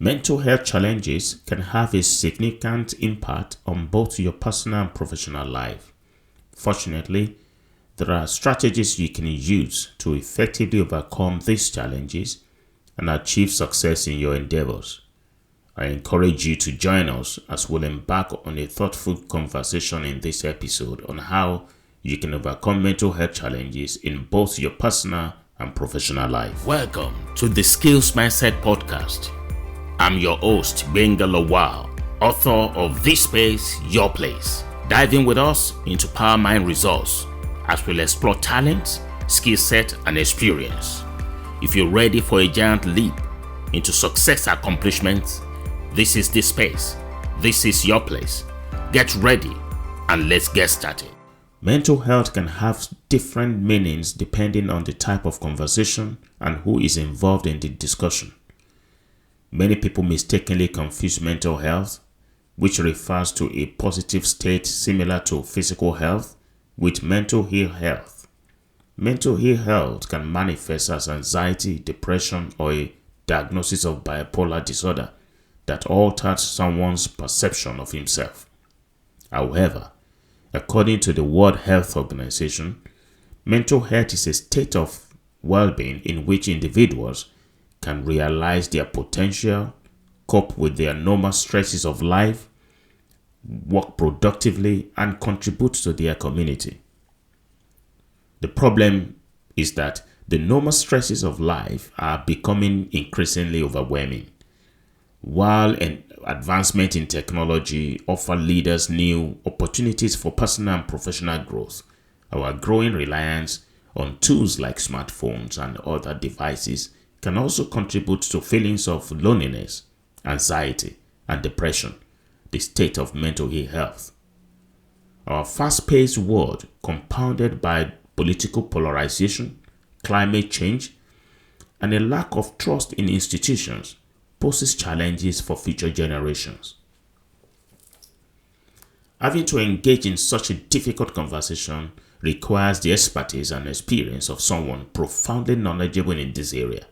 Mental health challenges can have a significant impact on both your personal and professional life. Fortunately, there are strategies you can use to effectively overcome these challenges and achieve success in your endeavors. I encourage you to join us as we'll embark on a thoughtful conversation in this episode on how you can overcome mental health challenges in both your personal and professional life. Welcome to the Skills Mindset Podcast. I'm your host, Benga Lawal, author of This Space, Your Place. Dive in with us into Power Mind Results as we'll explore talent, skill set, and experience. If you're ready for a giant leap into success accomplishments, this is the space. This is your place. Get ready and let's get started. Mental health can have different meanings depending on the type of conversation and who is involved in the discussion. Many people mistakenly confuse mental health, which refers to a positive state similar to physical health, with mental ill health. Mental ill health can manifest as anxiety, depression, or a diagnosis of bipolar disorder that alters someone's perception of himself. However, according to the World Health Organization, mental health is a state of well-being in which individuals can realize their potential, cope with their normal stresses of life, work productively, and contribute to their community. The problem is that the normal stresses of life are becoming increasingly overwhelming. While an advancement in technology offer leaders new opportunities for personal and professional growth, our growing reliance on tools like smartphones and other devices can also contribute to feelings of loneliness, anxiety, and depression, the state of mental ill health. Our fast-paced world, compounded by political polarization, climate change, and a lack of trust in institutions, poses challenges for future generations. Having to engage in such a difficult conversation requires the expertise and experience of someone profoundly knowledgeable in this area.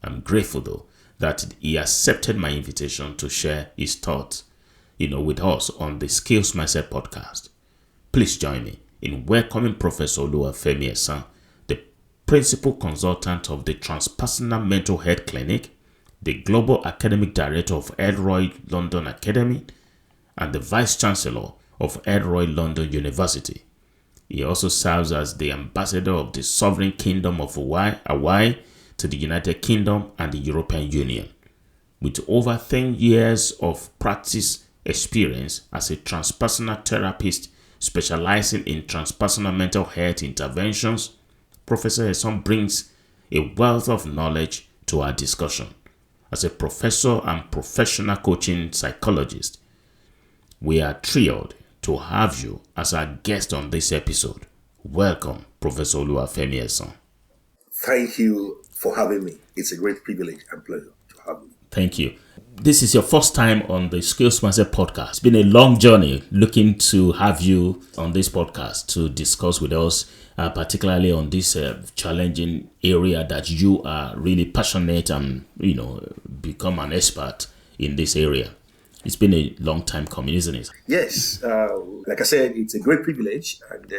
I'm grateful though that he accepted my invitation to share his thoughts, with us on the Skills Mindset Podcast. Please join me in welcoming Professor Oluwafemi Esan, the Principal Consultant of the Transpersonal Mental Health Clinic, the Global Academic Director of Elroy London Academy, and the Vice Chancellor of Elroy London University. He also serves as the Ambassador of the Sovereign Kingdom of Hawaii to the United Kingdom and the European Union. With over 10 years of practice experience as a transpersonal therapist specializing in transpersonal mental health interventions, Professor Esan brings a wealth of knowledge to our discussion. As a professor and professional coaching psychologist, we are thrilled to have you as our guest on this episode. Welcome, Professor Oluwafemi Esan. Thank you for having me. It's a great privilege and pleasure to have you. Thank you. This is your first time on the Skills Mindset Podcast. It's been a long journey looking to have you on this podcast to discuss with us, particularly on this challenging area that you are really passionate and, become an expert in this area. It's been a long time coming, isn't it? Yes. Like I said, it's a great privilege, and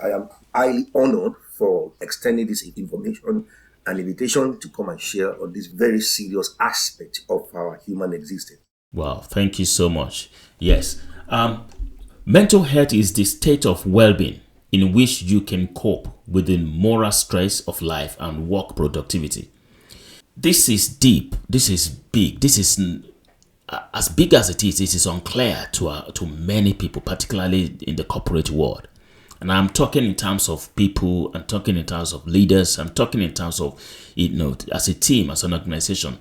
I am highly honored for extending this information, an invitation to come and share on this very serious aspect of our human existence. Wow, thank you so much. Yes. Mental health is the state of well-being in which you can cope with the moral stress of life and work productivity. This is deep. This is big. This is as big as it is unclear to many people, particularly in the corporate world. And I'm talking in terms of people, I'm talking in terms of leaders, I'm talking in terms of, as a team, as an organization,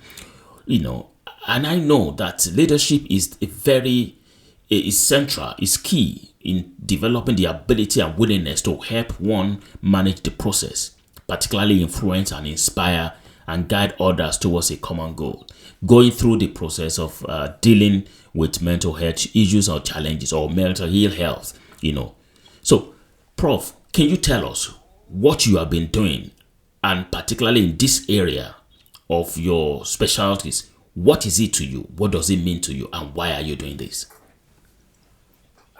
and I know that leadership is central, is key in developing the ability and willingness to help one manage the process, particularly influence and inspire and guide others towards a common goal. Going through the process of dealing with mental health issues or challenges or mental ill health, So, Prof, can you tell us what you have been doing, and particularly in this area of your specialties, What is it to you? What does it mean to you? And why are you doing this?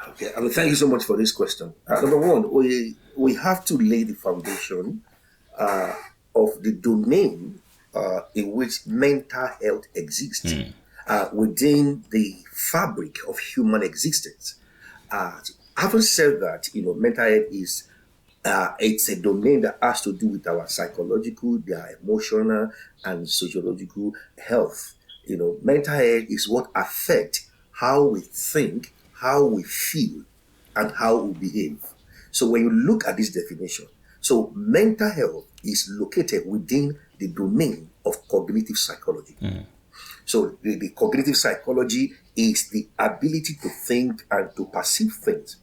Okay, I mean, thank you so much for this question. Number one, we have to lay the foundation of the domain in which mental health exists within the fabric of human existence. Having said that, mental health is it's a domain that has to do with our psychological, their emotional, and sociological health. Mental health is what affects how we think, how we feel, and how we behave. So when you look at this definition, so mental health is located within the domain of cognitive psychology. So the cognitive psychology is the ability to think and to perceive things.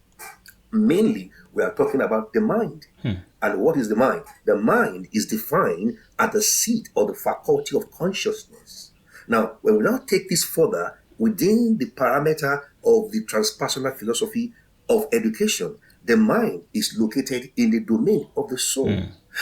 Mainly, we are talking about the mind. And what is the mind? The mind is defined as the seat or the faculty of consciousness. Now, when we now take this further within the parameter of the transpersonal philosophy of education, the mind is located in the domain of the soul.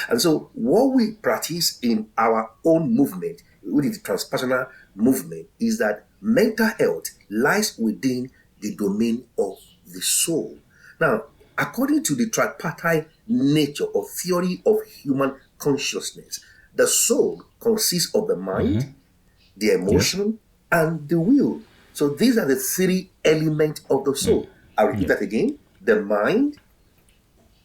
And so, what we practice in our own movement, which is the transpersonal movement, is that mental health lies within the domain of the soul. Now, according to the tripartite nature or theory of human consciousness, the soul consists of the mind, the emotion, and the will. So these are the three elements of the soul. I'll repeat that again. The mind,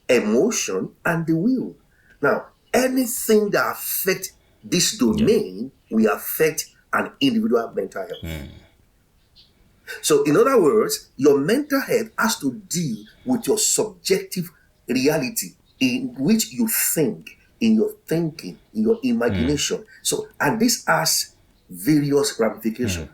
emotion, and the will. Now, anything that affects this domain will affect an individual mental health. So, in other words, your mental health has to deal with your subjective reality in which you think, in your thinking, in your imagination. So, and this has various ramifications.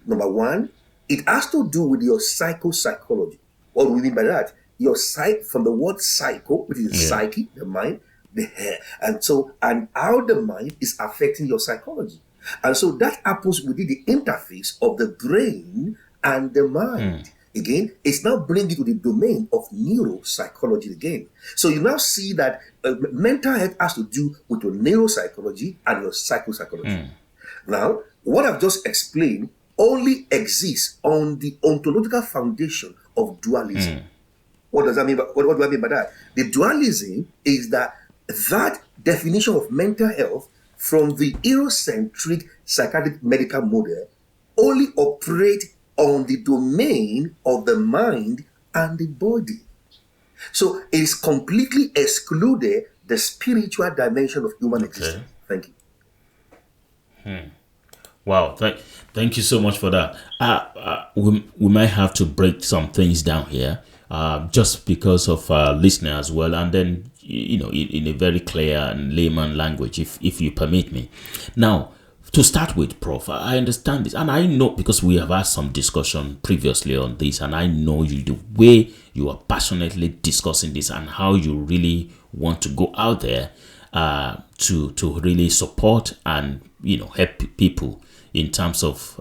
Number one, it has to do with your psychology. What do we mean by that? Your psyche, from the word psycho, which is psyche, the mind, the hair, and how the mind is affecting your psychology. And so that happens within the interface of the brain and the mind. Again, it's now bringing you to the domain of neuropsychology again. So you now see that mental health has to do with your neuropsychology and your psychology. Now, what I've just explained only exists on the ontological foundation of dualism. What does that mean? What do I mean by that? The dualism is that definition of mental health from the Eurocentric psychiatric medical model only operate on the domain of the mind and the body. So it is completely excluded the spiritual dimension of human existence. Thank you. Wow, thank you so much for that. We might have to break some things down here, just because of listener as well, and then in a very clear and layman language, if you permit me. Now, to start with, Prof, I understand this, and I know because we have had some discussion previously on this, and I know you the way you are passionately discussing this and how you really want to go out there to really support and help people in terms of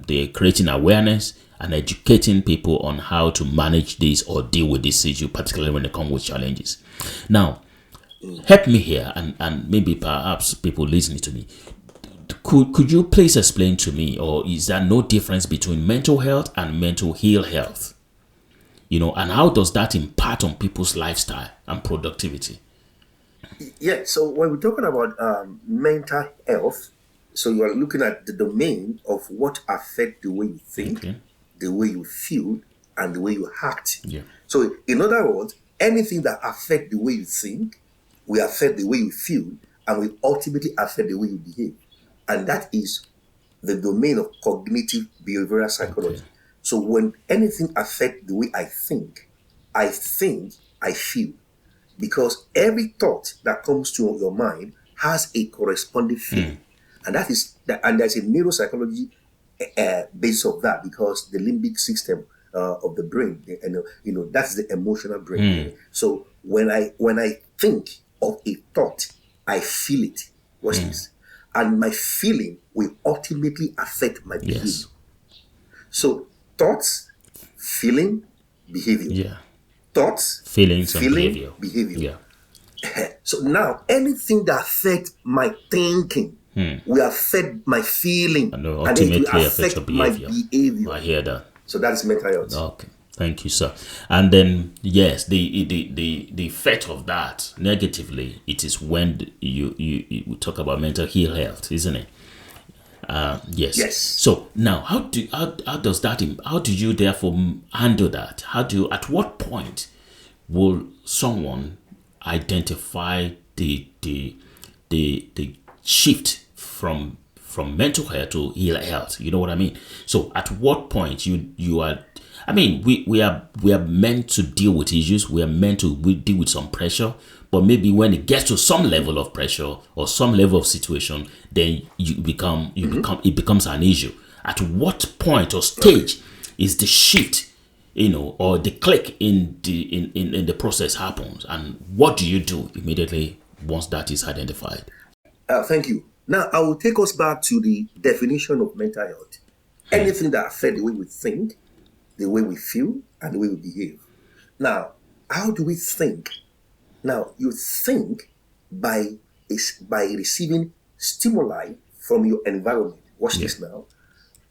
the creating awareness and educating people on how to manage this or deal with this issue, particularly when it comes with challenges. Now, help me here, and maybe perhaps people listening to me. Could you please explain to me, or is there no difference between mental health and mental ill health? And how does that impact on people's lifestyle and productivity? Yeah, so when we're talking about mental health, so you are looking at the domain of what affects the way you think, the way you feel, and the way you act. So in other words, anything that affects the way you think will affect the way you feel and will ultimately affect the way you behave. And that is the domain of cognitive behavioral psychology. So when anything affects the way I think, I feel. Because every thought that comes to your mind has a corresponding feeling. And and there's a neuropsychology base of that, because the limbic system of the brain, that's the emotional brain. So when I think of a thought, I feel it. Watch this. And my feeling will ultimately affect my behavior. So thoughts, feeling, behavior. Thoughts, feelings, feeling, and behavior. So now anything that affects my thinking will affect my feeling, And and it will ultimately affect your affect my behavior. behavior. I hear that. So that is mental health. Okay. Thank you, sir. And then, yes, the effect of that negatively, it is when you talk about mental ill health, isn't it? Yes. Yes. So now, how does that? How do you therefore handle that? At what point will someone identify the shift from mental health to ill health? You know what I mean? So at what point you are, I mean, we are meant to deal with issues. We deal with some pressure, but maybe when it gets to some level of pressure or some level of situation, then it becomes an issue. At what point or stage is the shift, or the click in the process happens, and what do you do immediately once that is identified? Thank you. Now, I will take us back to the definition of mental health. Anything that affects the way we think, the way we feel, and the way we behave. Now, how do we think? Now, you think by receiving stimuli from your environment. Watch Yeah. this now.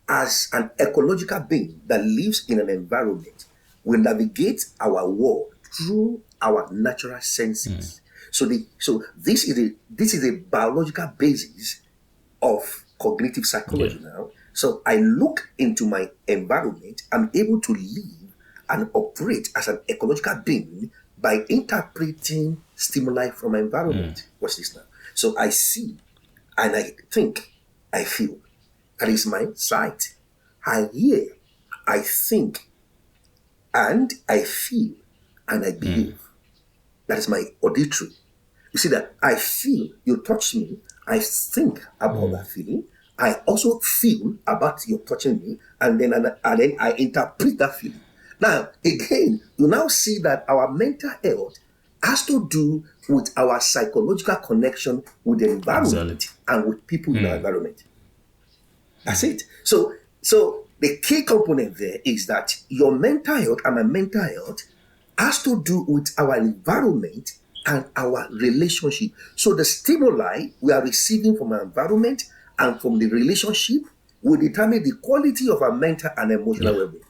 As an ecological being that lives in an environment, we navigate our world through our natural senses. So this is a biological basis of cognitive Yeah. psychology now. So I look into my environment, I'm able to live and operate as an ecological being by interpreting stimuli from my environment. Watch this now. So I see and I think, I feel. That is my sight. I hear, I think, and I feel, and I behave. That is my auditory. You see that I feel, you touch me, I think about that feeling. I also feel about you touching me, and then I interpret that feeling. Now, again, you now see that our mental health has to do with our psychological connection with the Exactly. environment and with people in our environment. That's it. So the key component there is that your mental health and my mental health has to do with our environment and our relationship. So the stimuli we are receiving from our environment and from the relationship will determine the quality of our mental and emotional Yeah. well-being.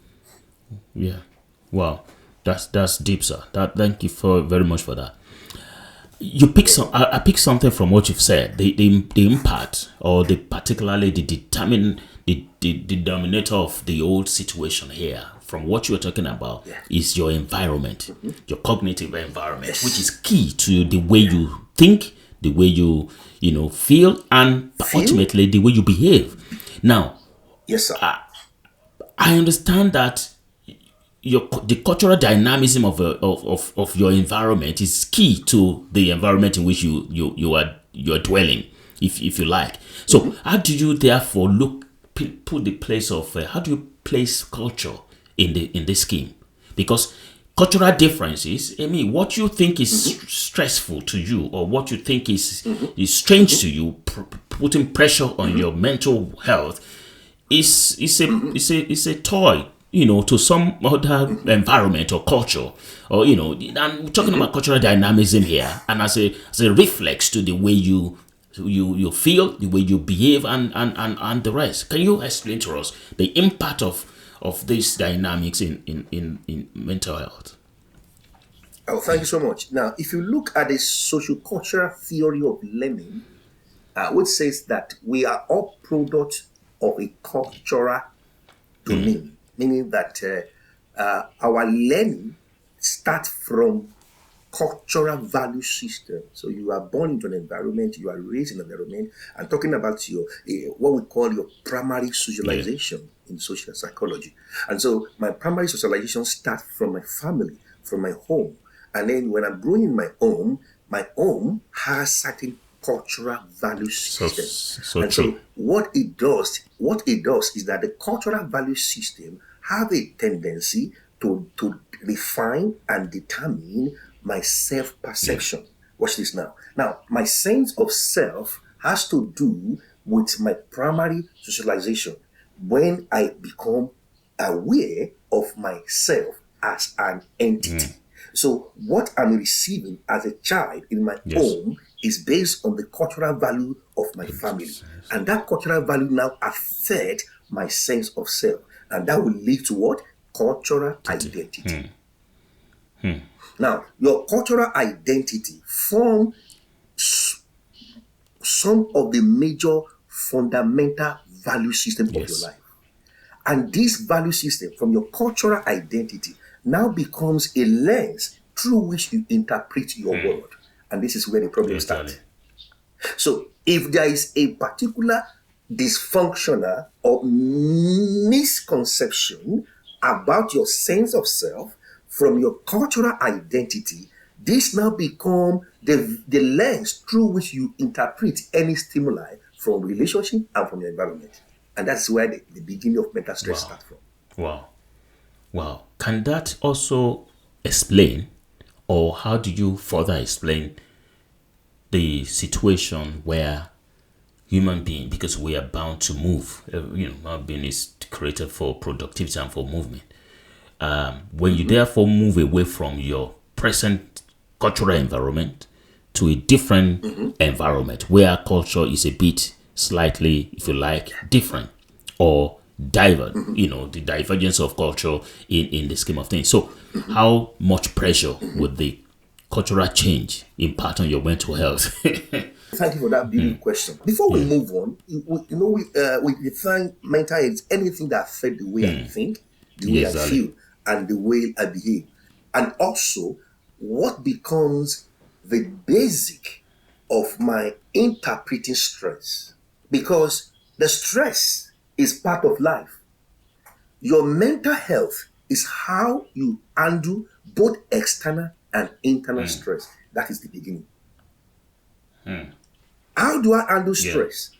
Yeah. Wow. That's deep, sir. Thank you for very much for that. You pick some. I pick something from what you've said. The impact, or particularly the denominator of the old situation here, from what you're talking about, is your environment, your cognitive environment, which is key to the way you think, the way you feel, and Feel? ultimately the way you behave. Now, Yes, sir. I understand that the cultural dynamism of your environment is key to the environment in which you're dwelling, if you like. So how do you therefore put the place of how do you place culture in this scheme? Because cultural differences, I mean, what you think is stressful to you, or what you think is strange to you, putting pressure on your mental health, is a toy, to some other environment or culture, or and we're talking about cultural dynamism here, and as a reflex to the way you feel, the way you behave, and the rest. Can you explain to us the impact of these dynamics in mental health? Oh, thank you so much. Now, if you look at the social-cultural theory of learning, which says that we are all products of a cultural domain, meaning that our learning starts from cultural value system. So you are born into an environment, you are raised in an environment. I'm talking about your what we call your primary Yeah. socialization in social psychology. And so my primary socialization starts from my family, from my home. And then when I'm growing in my home has certain cultural value So system. so And true. so what it does is that the cultural value system have a tendency to refine and determine my Yeah. self-perception. Watch this now. Now, my sense of self has to do with my primary socialization when I become aware of myself as an entity. So, what I'm receiving as a child in my Yes. home is based on the cultural value of my family. And that cultural value now affects my sense of self. And that will lead to what? Cultural identity. Now, your cultural identity form some of the major fundamental value system of your life. And this value system from your cultural identity now becomes a lens through which you interpret your world. And this is where the problem starts. So if there is a particular dysfunctional or misconception about your sense of self from your cultural identity, this now becomes the lens through which you interpret any stimuli from relationship and from your environment. And that's where the beginning of mental stress starts from. Wow. Can that also explain, or how do you further explain the situation where human being, because we are bound to move, human being is created for productivity and for movement. When you therefore move away from your present cultural environment to a different environment where culture is a bit slightly, if you like, different or the divergence of culture in the scheme of things. So how much pressure would the cultural change impart on your mental health? Thank you for that beautiful question. Before we move on, we define mental health anything that affects the way I think, the way I feel, and the way I behave. And also, what becomes the basic of my interpreting stress. Because the stress is part of life. Your mental health is how you handle both external and internal stress. That is the beginning. How do I handle stress?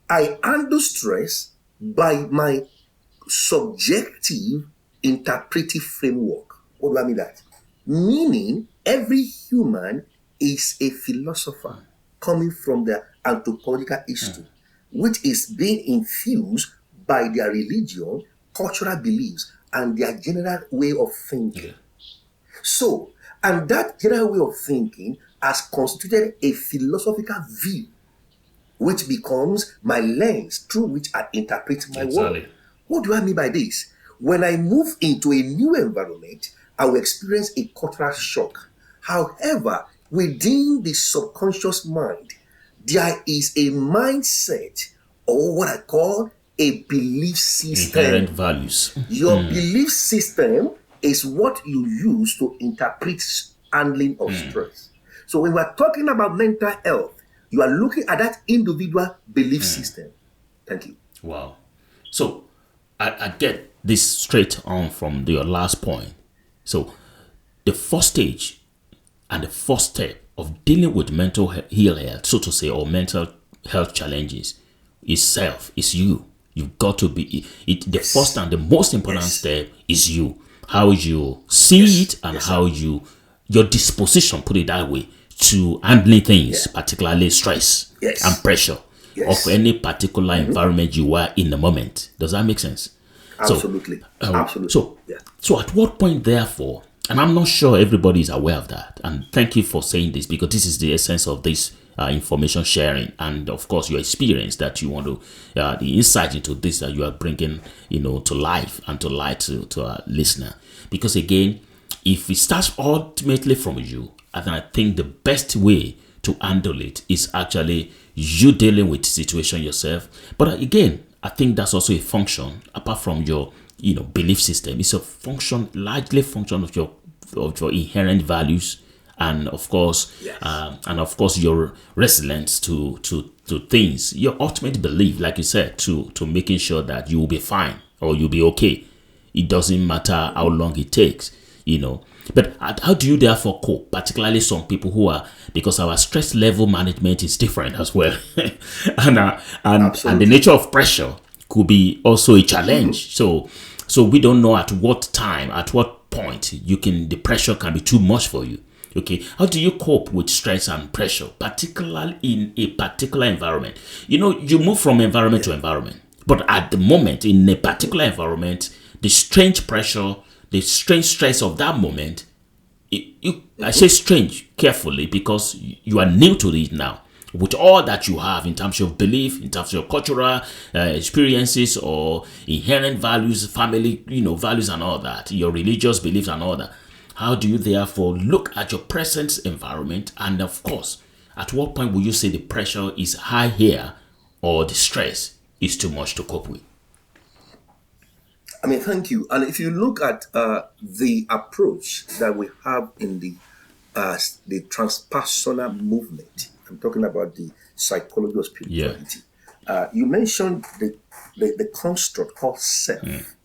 I handle stress by my subjective interpretive framework. What do I mean that? Meaning, every human is a philosopher coming from the anthropological history, which is being infused by their religion, cultural beliefs, and their general way of thinking. So, and that general way of thinking has constituted a philosophical view, which becomes my lens through which I interpret my world. What do I mean by this? When I move into a new environment, I will experience a cultural shock. However, within the subconscious mind, there is a mindset, or what I call a belief system. Inherent values. Your belief system is what you use to interpret handling of stress. So when we're talking about mental health, you are looking at that individual belief system. Thank you. Wow. So I get this straight on from your last point. So the first stage and the first step of dealing with mental health, so to say, or mental health challenges is self, is you. You've got to be it. The first and the most important step is you. How you see it and how your disposition, put it that way, to handling things, particularly stress and pressure of any particular environment you are in the moment. Does that make sense? Absolutely. Absolutely. So at what point, therefore, and I'm not sure everybody is aware of that, and thank you for saying this, because this is the essence of this information sharing, and of course your experience that you want to, the insight into this that you are bringing, to life and to light to our listener. Because again, if it starts ultimately from you, and I think the best way to handle it is actually you dealing with the situation yourself. But again, I think that's also a function, apart from your belief system. It's a function, largely function of your inherent values, and of course your resilience to things, your ultimate belief, like you said, to making sure that you will be fine or you'll be okay. It doesn't matter how long it takes, But how do you therefore cope? Particularly some people who are, because our stress level management is different as well, and the nature of pressure could be also a challenge. So we don't know at what time, at what point the pressure can be too much for you. Okay, how do you cope with stress and pressure, particularly in a particular environment? You move from environment to environment, but at the moment in a particular environment, the strange pressure, the strange stress of that moment, I say strange carefully because you are new to it now. With all that you have in terms of belief, in terms of your cultural experiences or inherent values, family, values and all that, your religious beliefs and all that, how do you therefore look at your present environment? And of course, at what point will you say the pressure is high here or the stress is too much to cope with? I mean, thank you. And if you look at the approach that we have in the transpersonal movement, I'm talking about the psychology of spirituality. You mentioned the construct called self.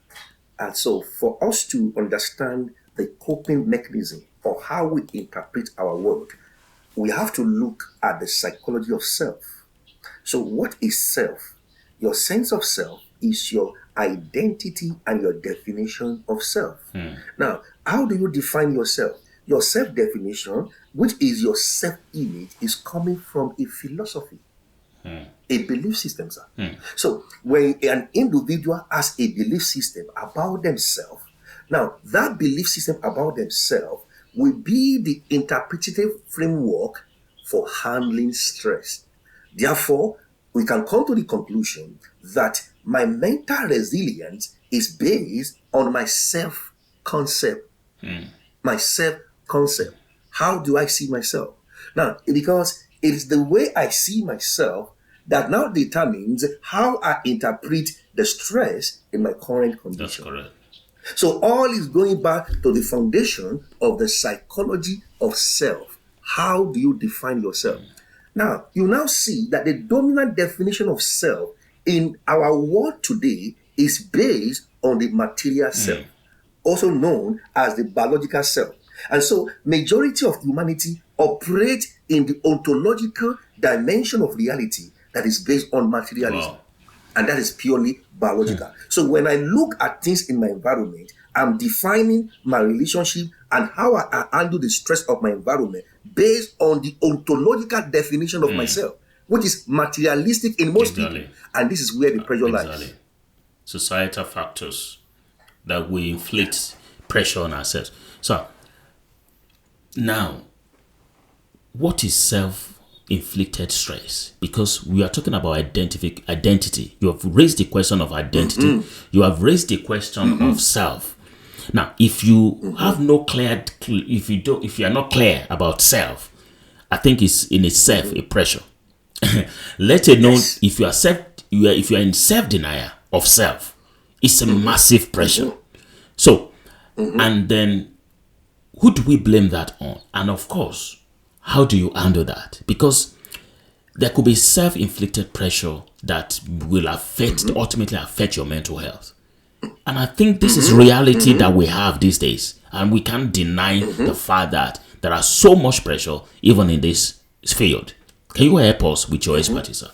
And so for us to understand the coping mechanism or how we interpret our world, we have to look at the psychology of self. So what is self? Your sense of self is your identity and your definition of self. Now, how do you define yourself? Your self-definition, which is your self-image, is coming from a philosophy, a belief system, sir. So when an individual has a belief system about themselves, now that belief system about themselves will be the interpretative framework for handling stress. Therefore, we can come to the conclusion that my mental resilience is based on my self-concept. My self-concept. How do I see myself? Now, because it is the way I see myself that now determines how I interpret the stress in my current condition. That's correct. So all is going back to the foundation of the psychology of self. How do you define yourself? Now, you now see that the dominant definition of self in our world today is based on the material self, also known as the biological self. And so, majority of humanity operate in the ontological dimension of reality that is based on materialism. Wow. And that is purely biological. So when I look at things in my environment, I'm defining my relationship and how I handle the stress of my environment based on the ontological definition of myself, which is materialistic in most people. And this is where the pressure lies. Societal factors that we inflict pressure on ourselves. So now, what is self-inflicted stress? Because we are talking about identity. You have raised the question of identity. You have raised the question of self. Now, if you have no clear, if you are not clear about self, I think it's in itself a pressure. Let alone if you are in self-denial of self, it's a massive pressure. So, and then who do we blame that on? And of course, how do you handle that? Because there could be self-inflicted pressure that will ultimately affect your mental health. And I think this is reality that we have these days. And we can't deny the fact that there are so much pressure even in this field. Can you help us with your expertise, sir?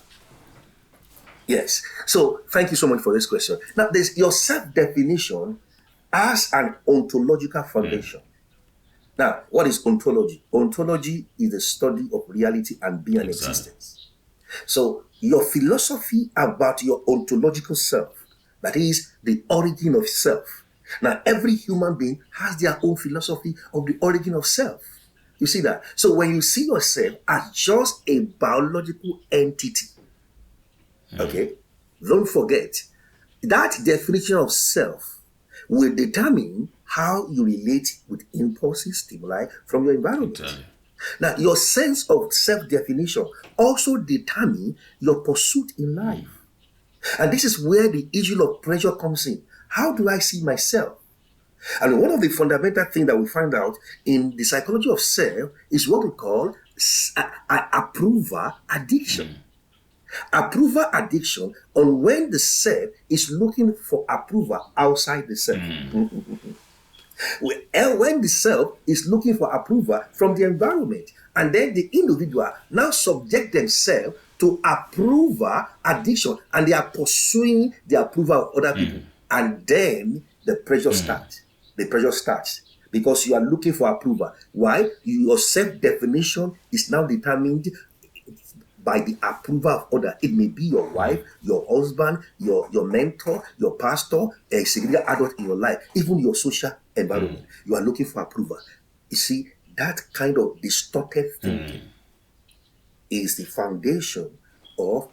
Yes. So thank you so much for this question. Now, your self-definition as an ontological foundation. Now, what is ontology? Ontology is the study of reality and being and existence. So your philosophy about your ontological self, that is the origin of self. Now, every human being has their own philosophy of the origin of self. You see that? So when you see yourself as just a biological entity, okay, don't forget that definition of self will determine how you relate with impulsive stimuli from your environment. Now, your sense of self-definition also determines your pursuit in life. And this is where the issue of pressure comes in. How do I see myself? And one of the fundamental things that we find out in the psychology of self is what we call approval addiction. Approval addiction on when the self is looking for approval outside the self. When the self is looking for approval from the environment, and then the individual now subject themselves to approval addiction, and they are pursuing the approval of other people, and then the pressure starts. The pressure starts because you are looking for approval. Why? Your self-definition is now determined by the approval of others. It may be your wife, your husband, your mentor, your pastor, a significant adult in your life, even your social environment. You are looking for approval. You see, that kind of distorted thinking is the foundation of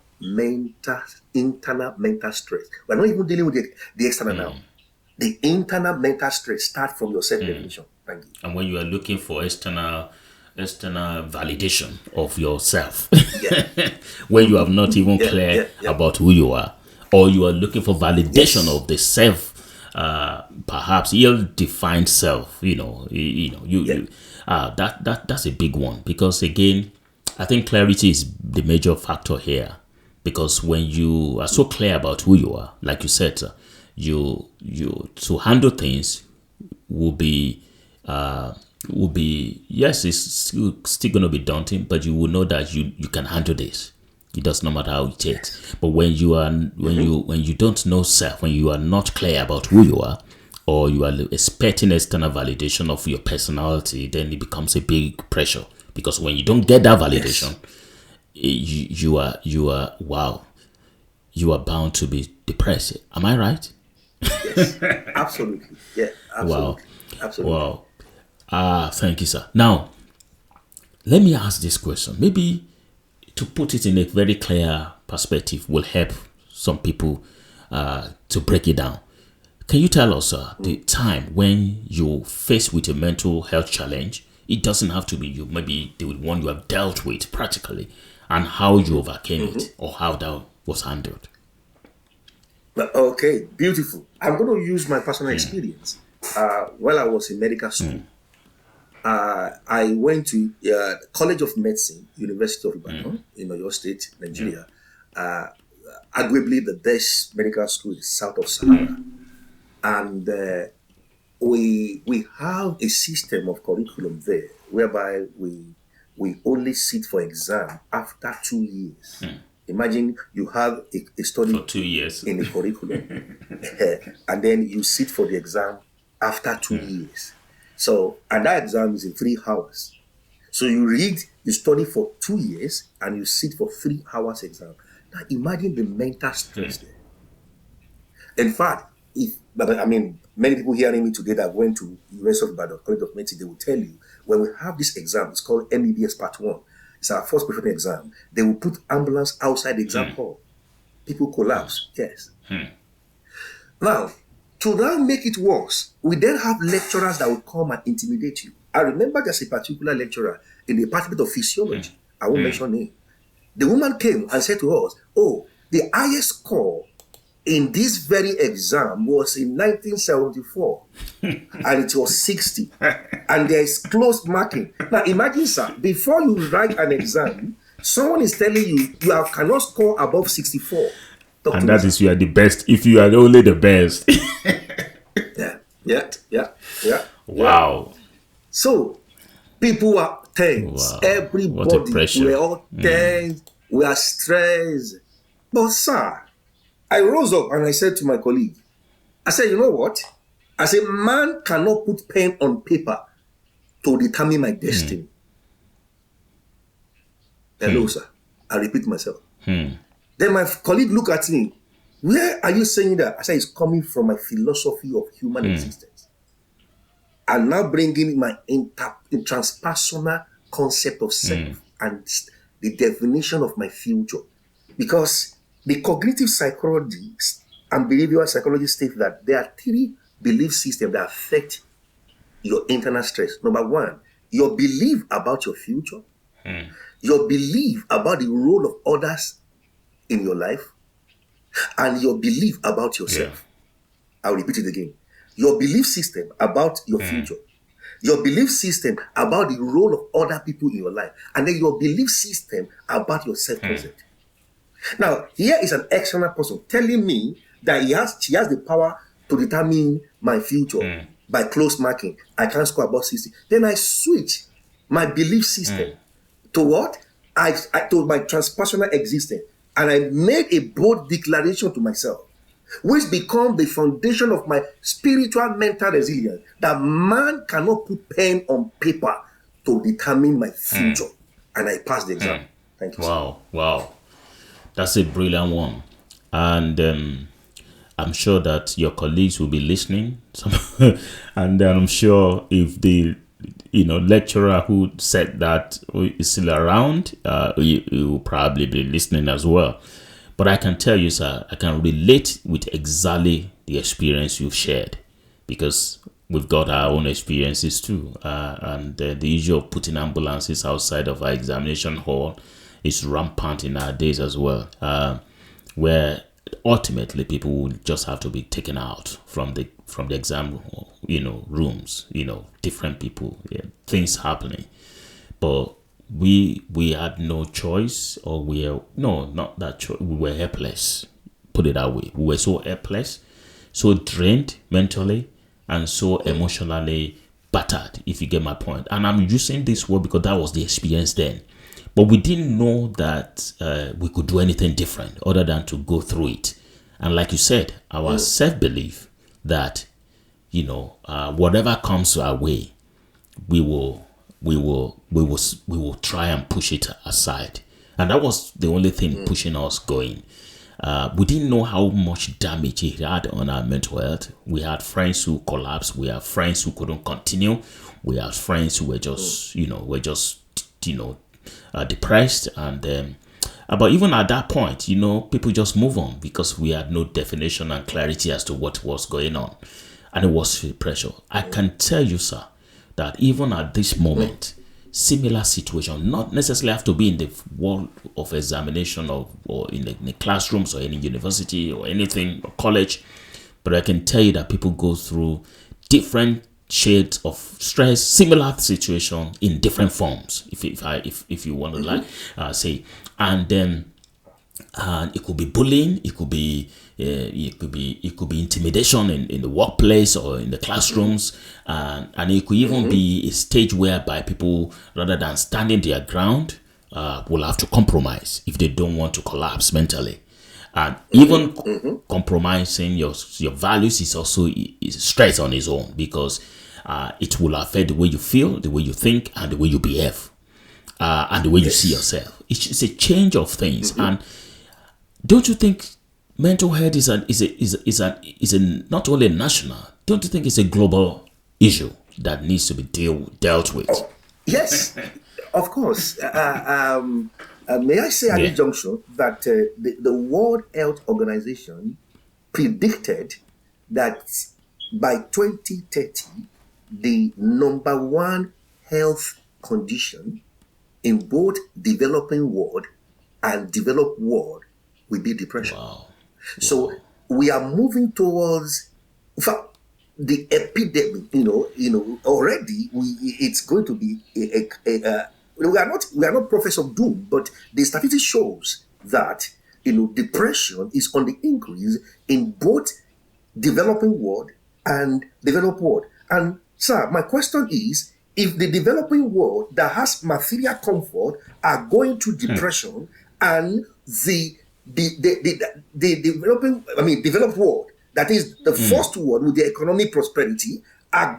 internal mental stress. We're not even dealing with the external now. The internal mental stress starts from your self-definition. Thank you. And when you are looking for external validation of yourself, when you have not even clear about who you are, or you are looking for validation of the self, perhaps ill-defined self, that's a big one, because again, I think clarity is the major factor here. Because when you are so clear about who you are, like you said, you to handle things will be yes, it's still going to be daunting, but you will know that you can handle this. It does not matter how it takes. But when you are when you don't know self, when you are not clear about who you are, or you are expecting external validation of your personality, then it becomes a big pressure. Because when you don't get that validation, you are bound to be depressed. Am I right? Yes, absolutely. Yeah, absolutely. Wow. Absolutely. Wow. Thank you, sir. Now, let me ask this question. Maybe to put it in a very clear perspective will help some people to break it down. Can you tell us the time when you're faced with a mental health challenge? It doesn't have to be you, maybe the one you have dealt with practically, and how you overcame it, or how that was handled. Okay, beautiful. I'm going to use my personal experience. While I was in medical school, I went to College of Medicine, University of Ibadan, in Oyo State, Nigeria. Arguably the best medical school south of Sahara. And we have a system of curriculum there whereby we only sit for exam after 2 years. Imagine you have a study for 2 years in the curriculum, and then you sit for the exam after 2 years. So, and that exam is in 3 hours. So you study for 2 years, and you sit for 3 hours exam. Now imagine the mental stress there. In fact, many people hearing me today that went to University of Ibadan, College of Medicine, they will tell you, when we have this exam, it's called MBBS Part 1. It's our first professional exam. They will put ambulance outside the exam hall. People collapse. Yes. Now, to now make it worse, we then have lecturers that will come and intimidate you. I remember there's a particular lecturer in the Department of Physiology. I won't mention name. The woman came and said to us, "Oh, the highest score in this very exam was in 1974 and it was 60, and there is closed marking." Now imagine, sir, before you write an exam, someone is telling you cannot score above 64. And that is, you are the best if you are only the best. Yeah. Wow. So people are tense. Wow. Everybody, we're all tense. We are stressed. But sir, I rose up and I said to my colleague, I said, you know what? I said, man cannot put pen on paper to determine my destiny. Hello, sir. I repeat myself. Then my colleague looked at me. Where are you saying that? I said, it's coming from my philosophy of human existence. I'm now bringing my transpersonal concept of self and the definition of my future. Because the cognitive psychology and behavioral psychology state that there are 3 belief systems that affect your internal stress. Number 1, your belief about your future, your belief about the role of others in your life, and your belief about yourself. I'll repeat it again. Your belief system about your future, your belief system about the role of other people in your life, and then your belief system about your self-concept. Now, here is an external person telling me that she has the power to determine my future by close marking. I can't score above 60. Then I switch my belief system to what? To my transpersonal existence. And I made a bold declaration to myself, which become the foundation of my spiritual mental resilience, that man cannot put pen on paper to determine my future. And I passed the exam. Thank you. Wow. That's a brilliant one. And I'm sure that your colleagues will be listening. And I'm sure if they lecturer who said that is still around, he will probably be listening as well. But I can tell you, sir, I can relate with exactly the experience you've shared, because we've got our own experiences too. And the issue of putting ambulances outside of our examination hall is rampant in our days as well, where ultimately people will just have to be taken out from the exam, rooms, different people, things happening. But we had no choice, or not that choice. We were helpless. Put it that way. We were so helpless, so drained mentally, and so emotionally battered, if you get my point. And I'm using this word because that was the experience then. But we didn't know that we could do anything different other than to go through it. And like you said, our self-belief that, whatever comes our way, we will try and push it aside. And that was the only thing pushing us going. We didn't know how much damage it had on our mental health. We had friends who collapsed. We had friends who couldn't continue. We had friends who were just, depressed. And but even at that point, people just move on because we had no definition and clarity as to what was going on. And it was pressure. I can tell you, sir, that even at this moment, similar situation, not necessarily have to be in the world of examination or in the classrooms or any university or anything, or college, but I can tell you that people go through different shades of stress, similar situation in different forms, if you want to say. And then it could be bullying, it could be intimidation in the workplace or in the classrooms, and it could even be a stage whereby people, rather than standing their ground, will have to compromise if they don't want to collapse mentally. And even compromising your values is also stress on its own, because it will affect the way you feel, the way you think, and the way you behave, and the way you see yourself. It's a change of things. And don't you think mental health is not only national? Don't you think it's a global issue that needs to be dealt with? Oh, yes, of course. May I say at this juncture that the World Health Organization predicted that by 2030, the number one health condition in both developing world and developed world will be depression. Wow. So we are moving towards, in fact, the epidemic. Already it's going to be we are not prophets of doom, but the statistics shows that depression is on the increase in both developing world and developed world. And sir, my question is, if the developing world that has material comfort are going to depression, and the developed world, that is the first world with the economic prosperity, are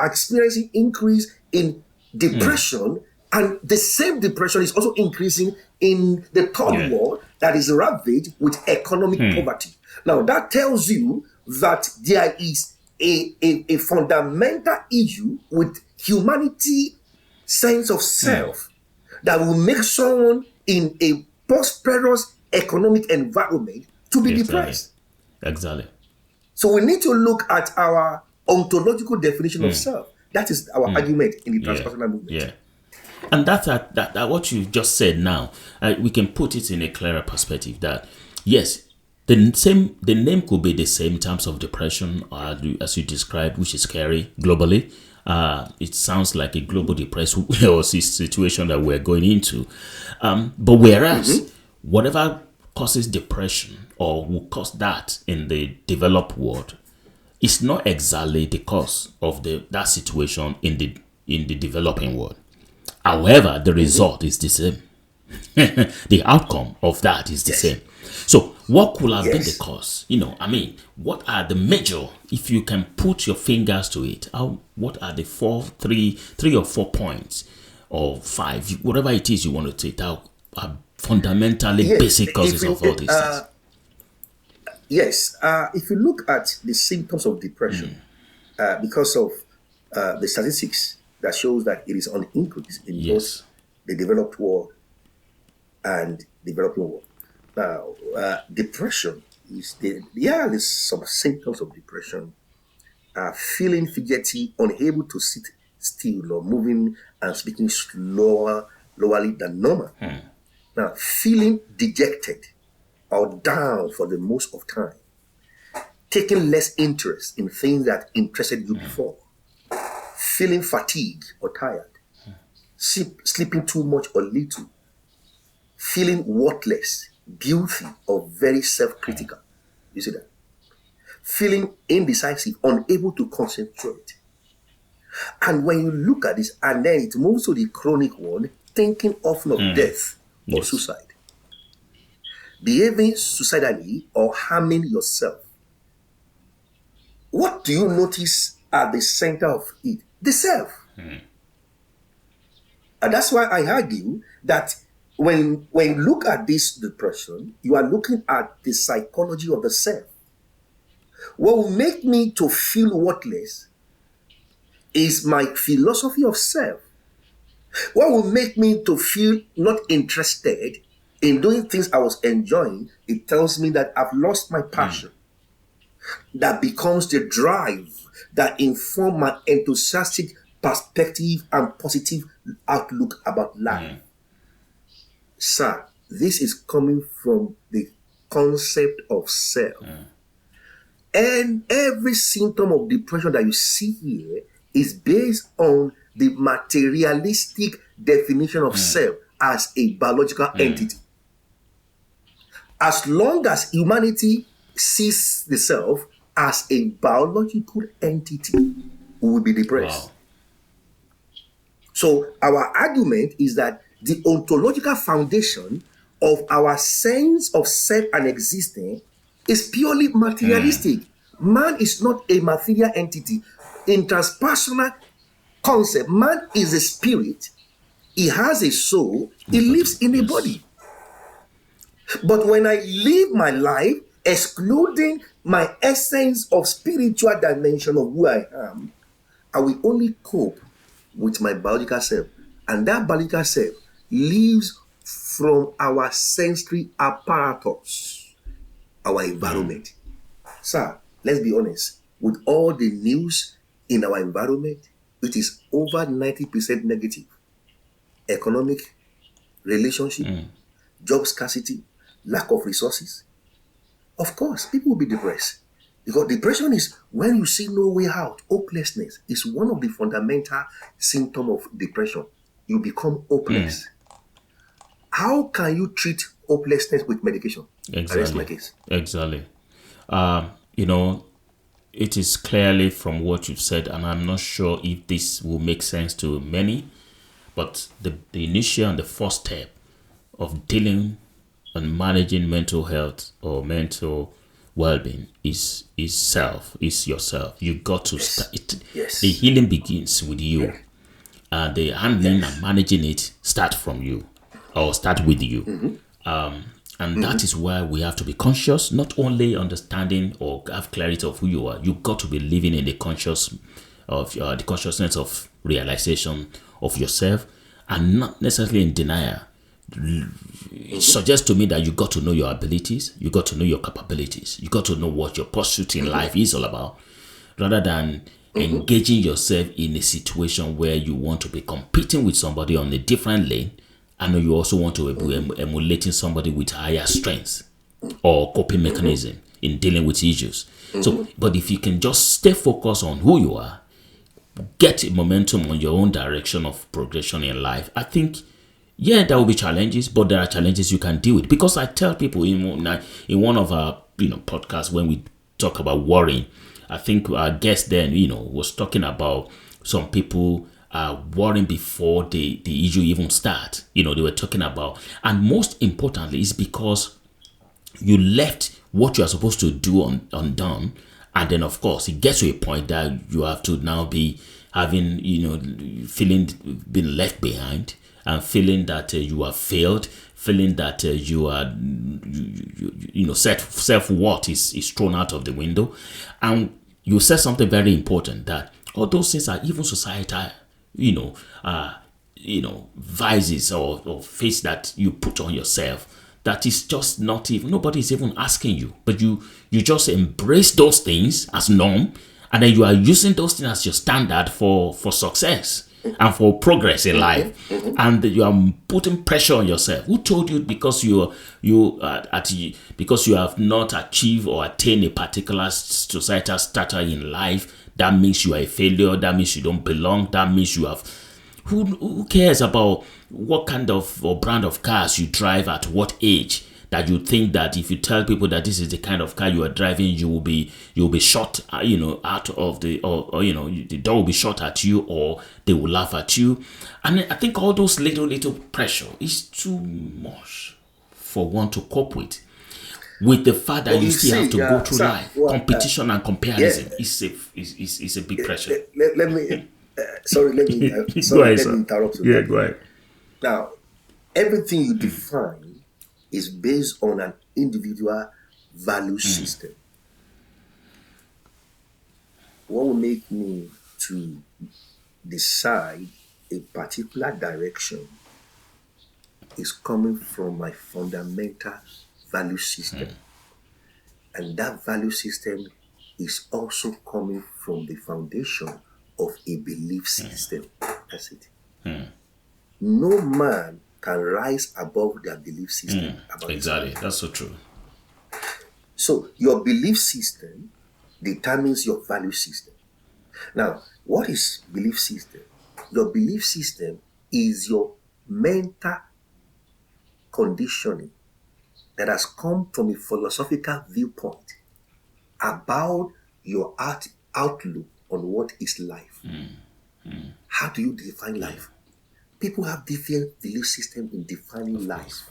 experiencing increase in depression, and the same depression is also increasing in the third world that is ravaged with economic poverty. Now that tells you that there is a fundamental issue with humanity sense of self that will make someone in a prosperous economic environment to be depressed. Exactly. So we need to look at our ontological definition of self. That is our argument in the transpersonal movement. Yeah. And that what you just said now, we can put it in a clearer perspective that, yes, the name could be the same in terms of depression, as you described, which is scary globally. It sounds like a global depression or situation that we're going into. But whereas whatever causes depression or will cause that in the developed world, it's not exactly the cause of that situation in the developing world. However, the result is the same. The outcome of that is the same. So what could have been the cause? What are the major, if you can put your fingers to it, what are the three or 4 points, or 5, whatever it is you want to take out, are fundamentally basic causes of all these things? Yes. If you look at the symptoms of depression, because of the statistics that shows that it is on increase in both Yes. the developed world and developing world. Now, depression is there's some symptoms of depression. Feeling fidgety, unable to sit still or moving and speaking lowerly than normal. Now, feeling dejected or down for the most of time, taking less interest in things that interested you before, feeling fatigued or tired, sleeping too much or little, feeling worthless, guilty, or very self-critical. You see that? Feeling indecisive, unable to concentrate. And when you look at this, and then it moves to the chronic one, thinking often of death or Yes. suicide, behaving suicidally or harming yourself. What do you notice at the center of it? The self. And that's why I argue that when you look at this depression, you are looking at the psychology of the self. What will make me to feel worthless is my philosophy of self. What will make me to feel not interested in doing things I was enjoying, it tells me that I've lost my passion. That becomes the drive that informs my enthusiastic perspective and positive outlook about life. Sir, this is coming from the concept of self. And every symptom of depression that you see here is based on the materialistic definition of self as a biological entity. As long as humanity sees the self as a biological entity, we will be depressed. Wow. So our argument is that the ontological foundation of our sense of self and existence is purely materialistic. Man is not a material entity. In transpersonal concept, man is a spirit. He has a soul. He lives in a body. But when I live my life excluding my essence of spiritual dimension of who I am, I will only cope with my biological self. And that biological self lives from our sensory apparatus, our environment. Sir, let's be honest. With all the news in our environment, it is over 90% negative. Economic, relationship, job scarcity, lack of resources. Of course, people will be depressed. Because depression is when you see no way out. Hopelessness is one of the fundamental symptoms of depression. You become hopeless. How can you treat hopelessness with medication? Exactly. That's my case. Exactly. It is clearly from what you've said, and I'm not sure if this will make sense to many, but the initial and the first step of dealing and managing mental health or mental well-being is yourself. You got to start it. Yes. The healing begins with you, and the handling and managing it start from you or start with you. And that is why we have to be conscious, not only understanding or have clarity of who you are. You got to be living in the consciousness of realization of yourself, and not necessarily in denial. It suggests to me that you got to know your abilities, you got to know your capabilities, you got to know what your pursuit in life is all about, rather than engaging yourself in a situation where you want to be competing with somebody on a different lane. I know you also want to be emulating somebody with higher strengths or coping mechanism in dealing with issues. So, but if you can just stay focused on who you are, get momentum on your own direction of progression in life, I think, there will be challenges, but there are challenges you can deal with. Because I tell people in one of our podcasts, when we talk about worrying, I think our guest then was talking about some people worrying before the issue even start. They were talking about, and most importantly, is because you left what you are supposed to do undone, and then of course it gets to a point that you have to now be having feeling being left behind, and feeling that you have failed, feeling that you are self-worth is thrown out of the window. And you said something very important, that all those things are even societal vices or face that you put on yourself, that is just not even, nobody's even asking you, but you just embrace those things as norm, and then you are using those things as your standard for success and for progress in life, and you are putting pressure on yourself. Who told you because because you have not achieved or attained a particular societal status in life, that means you are a failure, that means you don't belong, that means you have, who cares about what kind of or brand of cars you drive at what age, that you think that if you tell people that this is the kind of car you are driving, you'll be shot, out of the, or the door will be shot at you, or they will laugh at you. And I think all those little pressure is too much for one to cope with the fact that you still have to go through life. Competition and comparison is a big pressure. Let me let me interrupt you. Yeah, go ahead. Now, everything you define is based on an individual value system. What will make me to decide a particular direction is coming from my fundamental value system. And that value system is also coming from the foundation of a belief system. That's it. No man can rise above their belief system. Exactly. That's so true. So your belief system determines your value system. Now, what is belief system? Your belief system is your mental conditioning that has come from a philosophical viewpoint about your outlook on what is life. How do you define life? People have different belief systems in defining life.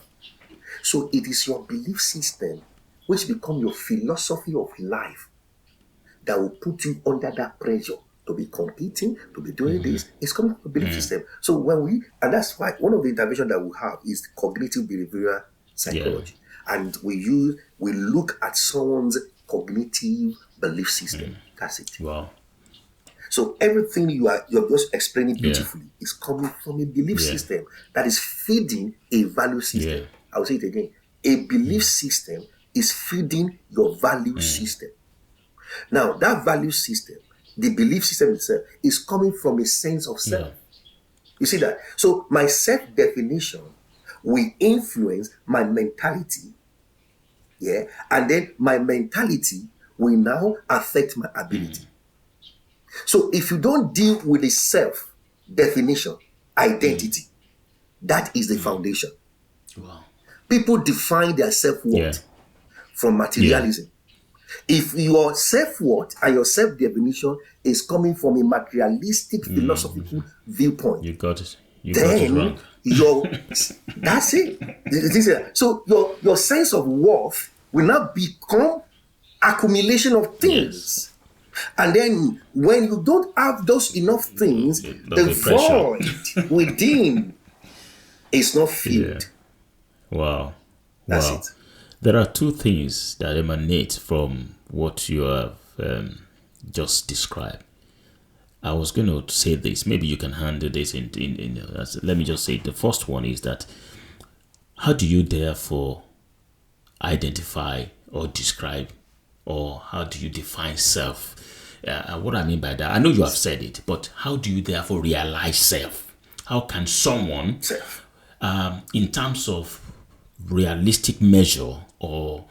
So it is your belief system which becomes your philosophy of life that will put you under that pressure to be competing, to be doing this. It's coming from the belief system. So and that's why one of the interventions that we have is cognitive behavioral psychology. And we look at someone's cognitive belief system. That's it. Wow. So everything you're just explaining beautifully is coming from a belief system that is feeding a value system. I'll say it again. A belief system is feeding your value system. Now, that value system, the belief system itself, is coming from a sense of self. You see that? So my self-definition will influence my mentality. And then my mentality will now affect my ability. So if you don't deal with the self-definition, identity, that is the foundation. Wow. People define their self-worth from materialism. If your self-worth and your self-definition is coming from a materialistic philosophical viewpoint, you got it. You got it wrong. That's it. So your sense of worth will now become accumulation of things. And then when you don't have those enough things, the void within is not filled. Wow. That's it. There are two things that emanate from what you have just described. I was going to say this. Maybe you can handle this let me just say the first one is that how do you therefore identify or describe, or how do you define self? What I mean by that, I know you have said it, but how do you therefore realize self? How can someone, in terms of realistic measure or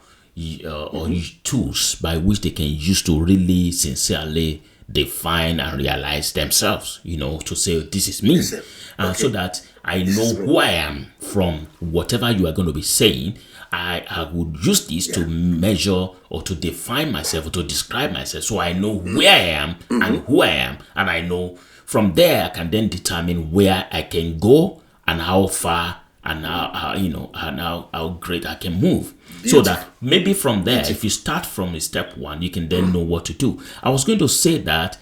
tools by which they can use to really sincerely define and realize themselves, to say this is me, so that I know who I am from whatever you are going to be saying. I would use this to measure or to define myself or to describe myself, so I know where I am and who I am, and I know from there I can then determine where I can go and how far and how great I can move. Beautiful. So that maybe from there, if you start from step one, you can then know what to do. I was going to say that,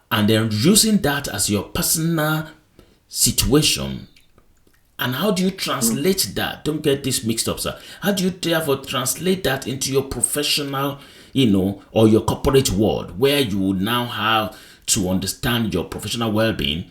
and then using that as your personal situation. And how do you translate that? Don't get this mixed up, sir. How do you therefore translate that into your professional, or your corporate world, where you now have to understand your professional well-being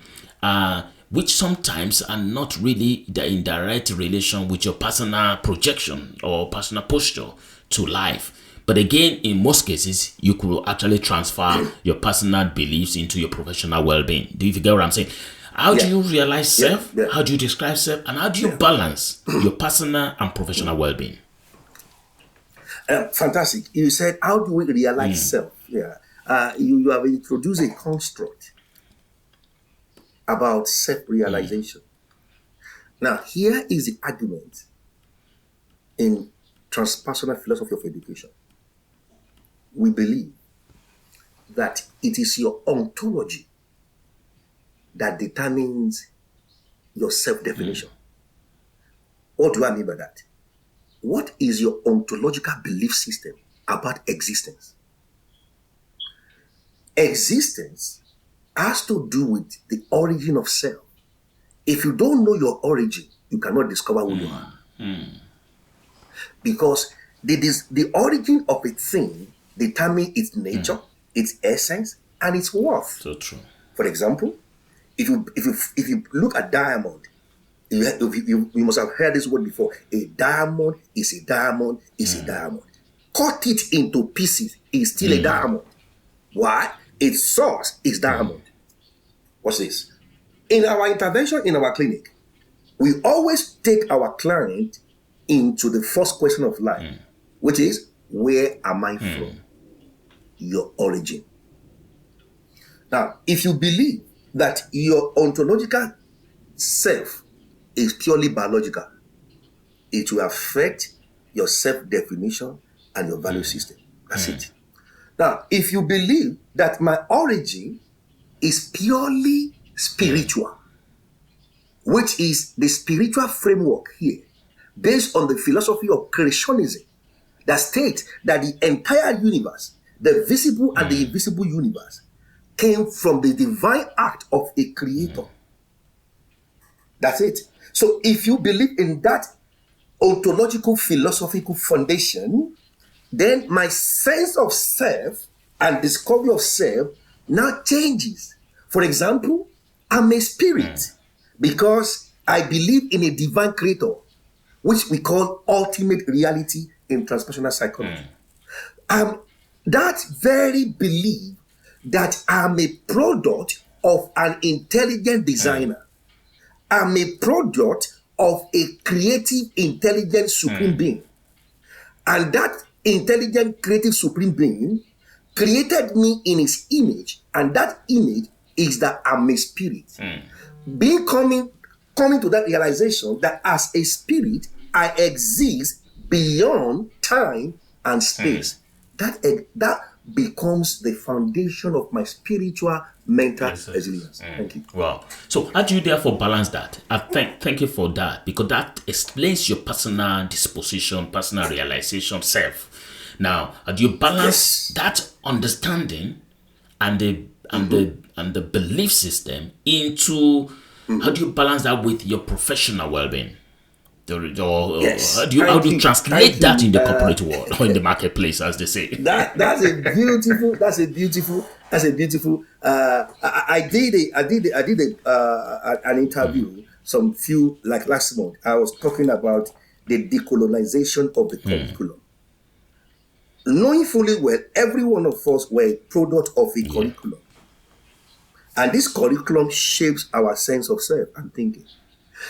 which sometimes are not really in direct relation with your personal projection or personal posture to life. But again, in most cases, you could actually transfer your personal beliefs into your professional well-being. Do you get what I'm saying? How do you realize self? How do you describe self? And how do you balance your personal and professional well-being? Fantastic. You said, how do we realize self? Yeah. You have introduced a construct about self-realization. Now, here is the argument in transpersonal philosophy of education. We believe that it is your ontology that determines your self-definition. What do I mean by that? What is your ontological belief system about existence? Existence has to do with the origin of self. If you don't know your origin, you cannot discover who you are. Because the origin of a thing determines its nature, its essence, and its worth. So true. For example, if you look at diamond, you must have heard this word before. A diamond is a diamond is a diamond. Cut it into pieces, it's still a diamond. Why? Its source is diamond. What's this? In our intervention in our clinic, we always take our client into the first question of life, which is, where am I from? Your origin. Now, if you believe that your ontological self is purely biological, it will affect your self-definition and your value system. That's it. Now, if you believe that my origin is purely spiritual, which is the spiritual framework here, based on the philosophy of creationism, that states that the entire universe, the visible and the invisible universe, came from the divine act of a creator. That's it. So if you believe in that ontological philosophical foundation, then my sense of self and discovery of self now changes. For example, I'm a spirit because I believe in a divine creator, which we call ultimate reality in transpersonal psychology. That very belief that I'm a product of an intelligent designer. I'm a product of a creative, intelligent, supreme being. And that intelligent, creative, supreme being created me in his image. And that image is that I'm a spirit. Coming to that realization that as a spirit, I exist beyond time and space. That becomes the foundation of my spiritual mental resilience. Thank you. Wow. So how do you therefore balance that? Thank you for that, because that explains your personal disposition, personal realization, self. Now, how do you balance that understanding and the belief system into how do you balance that with your professional well-being? How do you translate that in the corporate world or in the marketplace, as they say? That's a beautiful. I did an interview like last month. I was talking about the decolonization of the curriculum. Knowing fully well, every one of us were a product of a curriculum, and this curriculum shapes our sense of self and thinking.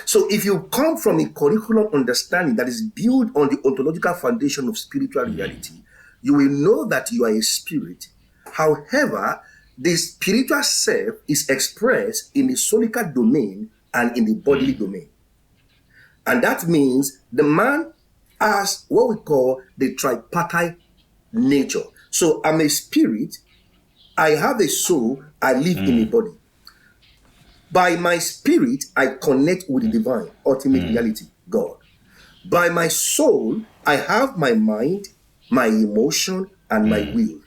So if you come from a curriculum understanding that is built on the ontological foundation of spiritual reality, you will know that you are a spirit. However, the spiritual self is expressed in the solical domain and in the bodily domain. And that means the man has what we call the tripartite nature. So I'm a spirit, I have a soul, I live in a body. By my spirit, I connect with the divine, ultimate reality, God. By my soul, I have my mind, my emotion, and my will.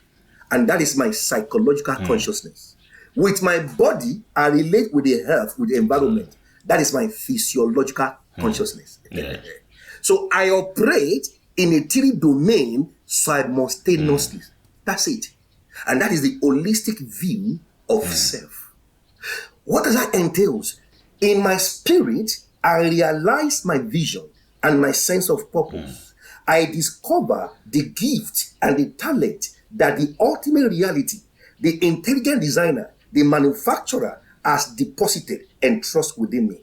And that is my psychological consciousness. With my body, I relate with the earth, with the environment. That is my physiological consciousness. So I operate in a three domain simultaneously. That's it. And that is the holistic view of self. What does that entail? In my spirit, I realize my vision and my sense of purpose. I discover the gift and the talent that the ultimate reality, the intelligent designer, the manufacturer has deposited and trust within me.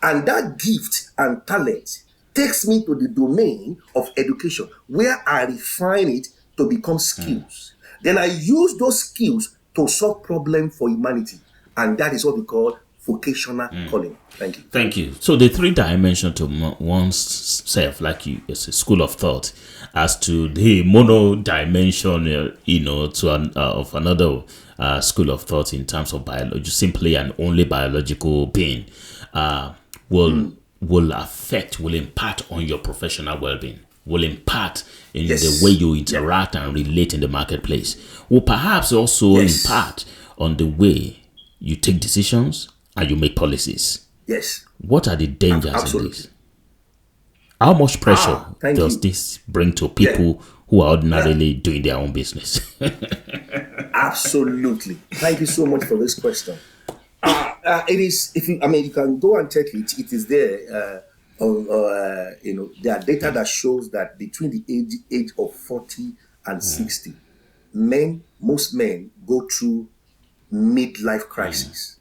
And that gift and talent takes me to the domain of education, where I refine it to become skills. Then I use those skills to solve problems for humanity. And that is what we call vocational calling. Thank you. Thank you. So the three dimension to one's self, like you, it's a school of thought, as to the mono dimension, to of another school of thought in terms of biology, simply and only biological being, will affect, will impact on your professional well-being, will impact in the way you interact and relate in the marketplace, will perhaps also impact on the way you take decisions and you make policies. Yes. What are the dangers in this? How much pressure does this bring to people who are ordinarily doing their own business? Absolutely. Thank you so much for this question. It is. You can go and check it. It is there. There are data that shows that between the age of 40 and 60, most men go through midlife crisis.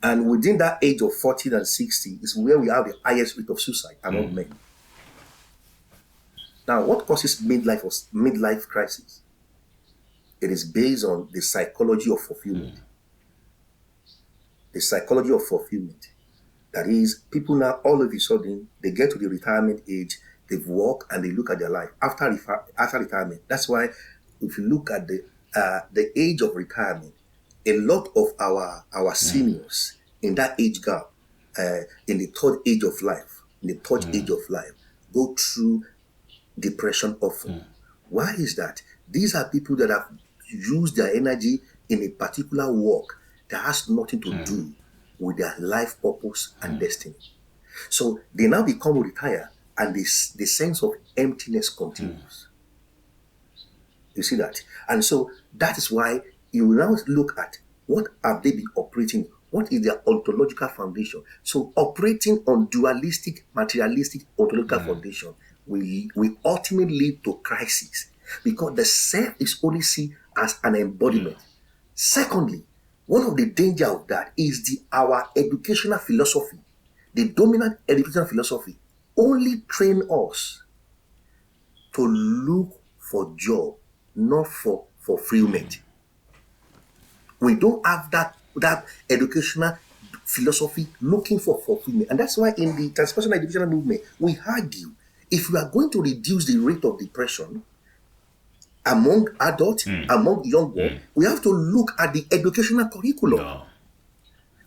And within that age of 40 and 60 is where we have the highest rate of suicide among men. Now, what causes midlife crisis? It is based on the psychology of fulfillment. The psychology of fulfillment. That is, people now all of a sudden they get to the retirement age, they work and they look at their life after retirement. That's why, if you look at the age of retirement, a lot of our seniors in that age gap, in the third age of life, go through depression often. Why is that? These are people that have used their energy in a particular work that has nothing to do with their life purpose and destiny. So they now become retired, and the sense of emptiness continues. You see that? And so that is why you now look at what have they been operating, what is their ontological foundation. So operating on dualistic, materialistic ontological foundation will ultimately lead to crisis, because the self is only seen as an embodiment. Secondly, one of the dangers of that is our educational philosophy. The dominant educational philosophy only train us to look for job, not for fulfillment. We don't have that educational philosophy looking for fulfillment. And that's why in the transpersonal educational movement, we argue, if we are going to reduce the rate of depression among adults, among young ones, we have to look at the educational curriculum.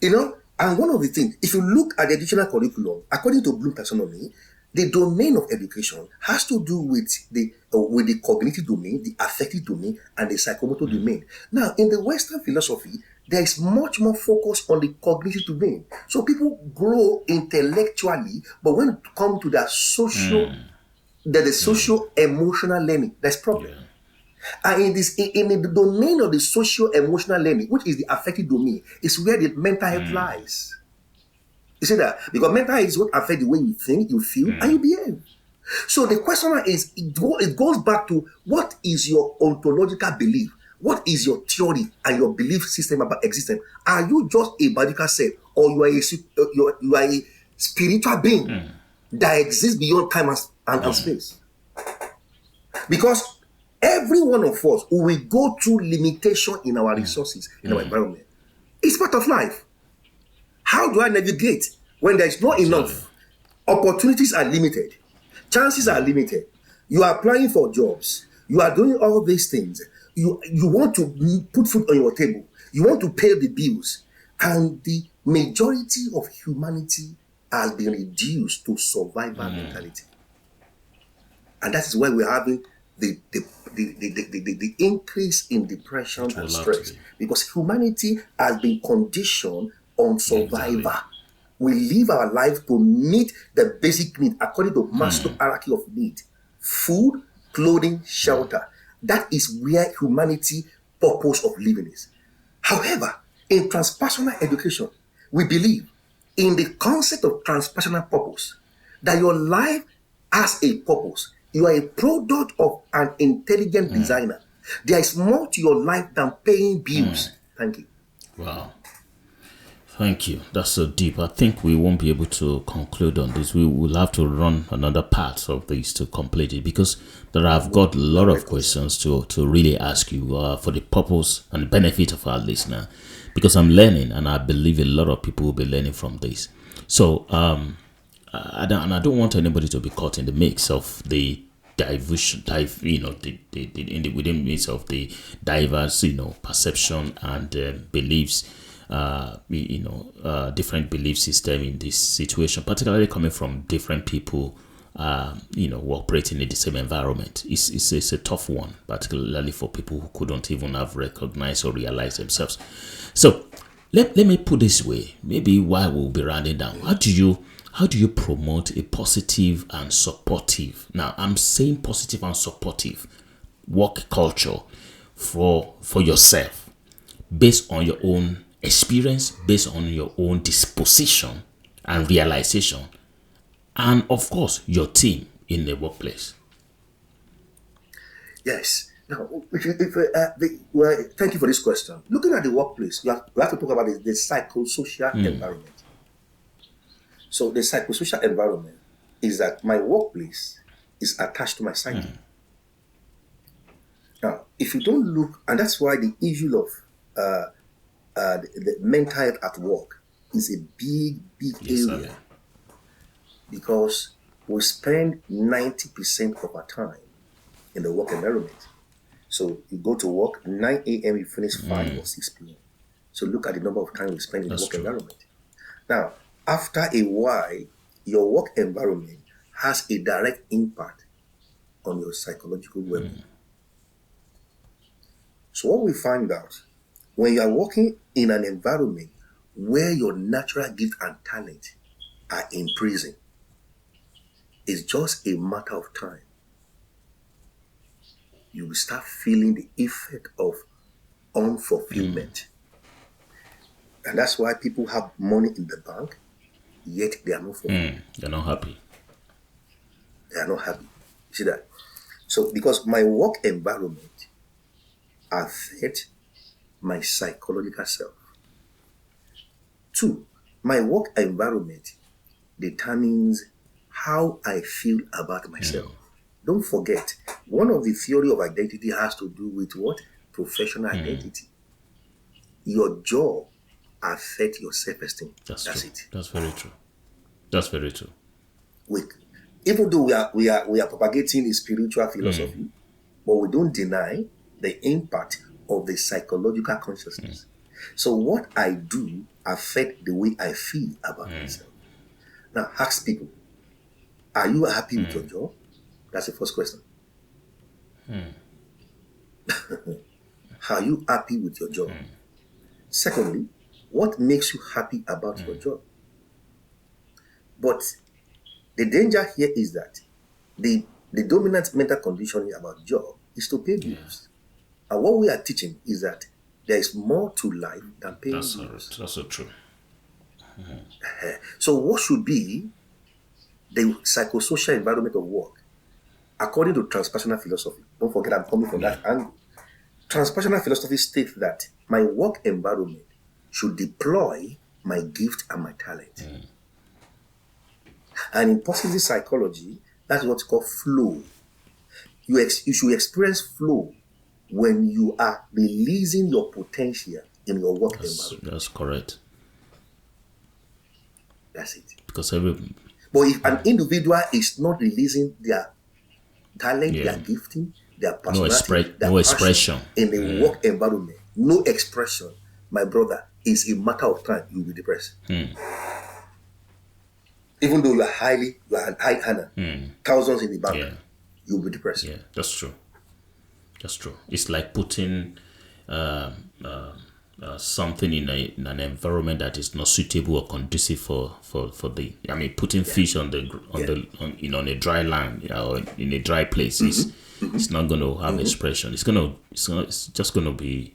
And one of the things, if you look at the educational curriculum, according to Bloom taxonomy, the domain of education has to do with the cognitive domain, the affective domain, and the psychomotor domain. Now, in the Western philosophy, there is much more focus on the cognitive domain. So people grow intellectually, but when it comes to that social-emotional learning, there's problem. And in the domain of the social-emotional learning, which is the affective domain, is where the mental health lies. You see that? Because mental health is what affects the way you think, you feel, and you behave. So the question is, it goes back to, what is your ontological belief? What is your theory and your belief system about existence? Are you just a biological self, or you are a spiritual being that exists beyond time and space? Because every one of us who will go through limitation in our resources, in our environment. It's part of life. How do I navigate when there is not enough? Opportunities are limited. Chances are limited. You are applying for jobs. You are doing all these things. You want to put food on your table. You want to pay the bills. And the majority of humanity has been reduced to survival mentality. And that is why we're having the increase in depression and stress, because humanity has been conditioned on survival. We live our life to meet the basic need according to Maslow's hierarchy of need: food, clothing, shelter. That is where humanity purpose of living is. However, In transpersonal education, we believe in the concept of transpersonal purpose, that your life has a purpose. You are a product of an intelligent designer. There is more to your life than paying bills. Thank you. Wow. Thank you. That's so deep. I think we won't be able to conclude on this. We will have to run another part of this to complete it, because I've got a lot of questions to really ask you for the purpose and benefit of our listener, because I'm learning, and I believe a lot of people will be learning from this. So I don't want anybody to be caught in the mix of the diversion, within the midst of the diverse, perception and beliefs, different belief system in this situation, particularly coming from different people, who operating in the same environment. It's a tough one, particularly for people who couldn't even have recognized or realized themselves. So let me put this way, maybe while we'll be rounding down, how do you promote a positive and supportive, now I'm saying positive and supportive, work culture for yourself, based on your own experience, based on your own disposition and realization, and of course your team in the workplace? Yes. Now, thank you for this question. Looking at the workplace, we have to talk about the psychosocial environment. So the psychosocial environment is that my workplace is attached to my psyche. Now, if you don't look, and that's why the issue of the mental health at work is a big area, because we spend 90% of our time in the work environment. So you go to work 9 a.m., you finish 5 or 6 p.m. So look at the number of time we spend in the work environment. Now, after a while, your work environment has a direct impact on your psychological well-being. So what we find out, when you are working in an environment where your natural gift and talent are in prison, it's just a matter of time. You will start feeling the effect of unfulfillment. And that's why people have money in the bank, yet they are not fulfilled. They're not happy. They are not happy. You see that? So, because my work environment affects my psychological self. 2, my work environment determines how I feel about myself. Don't forget, one of the theory of identity has to do with what? Professional identity. Your job affects your self-esteem. That's it. That's very true. That's very true. Even though we are propagating a spiritual philosophy, but we don't deny the impact of the psychological consciousness. So what I do affects the way I feel about myself. Now, ask people, are you happy with your job? That's the first question. Are you happy with your job? Secondly, what makes you happy about your job? But the danger here is that the dominant mental conditioning about job is to pay bills. And what we are teaching is that there is more to life than paying bills. That's so true. So what should be the psychosocial environment of work? According to transpersonal philosophy, don't forget I'm coming from that angle. Transpersonal philosophy states that my work environment should deploy my gift and my talent. And in positive psychology, that's what's called flow. You should experience flow when you are releasing your potential in your work environment. That's correct. That's it. Because but if an individual is not releasing their talent, their gifting, their personality, no expression in the work environment, no expression, my brother, is a matter of time you'll be depressed. Even though you are an high earner, thousands in the bank, you'll be depressed. Yeah, that's true. That's true. It's like putting something in an environment that is not suitable or conducive for putting fish on a dry land or in a dry place. It's not going to have expression. It's just going to be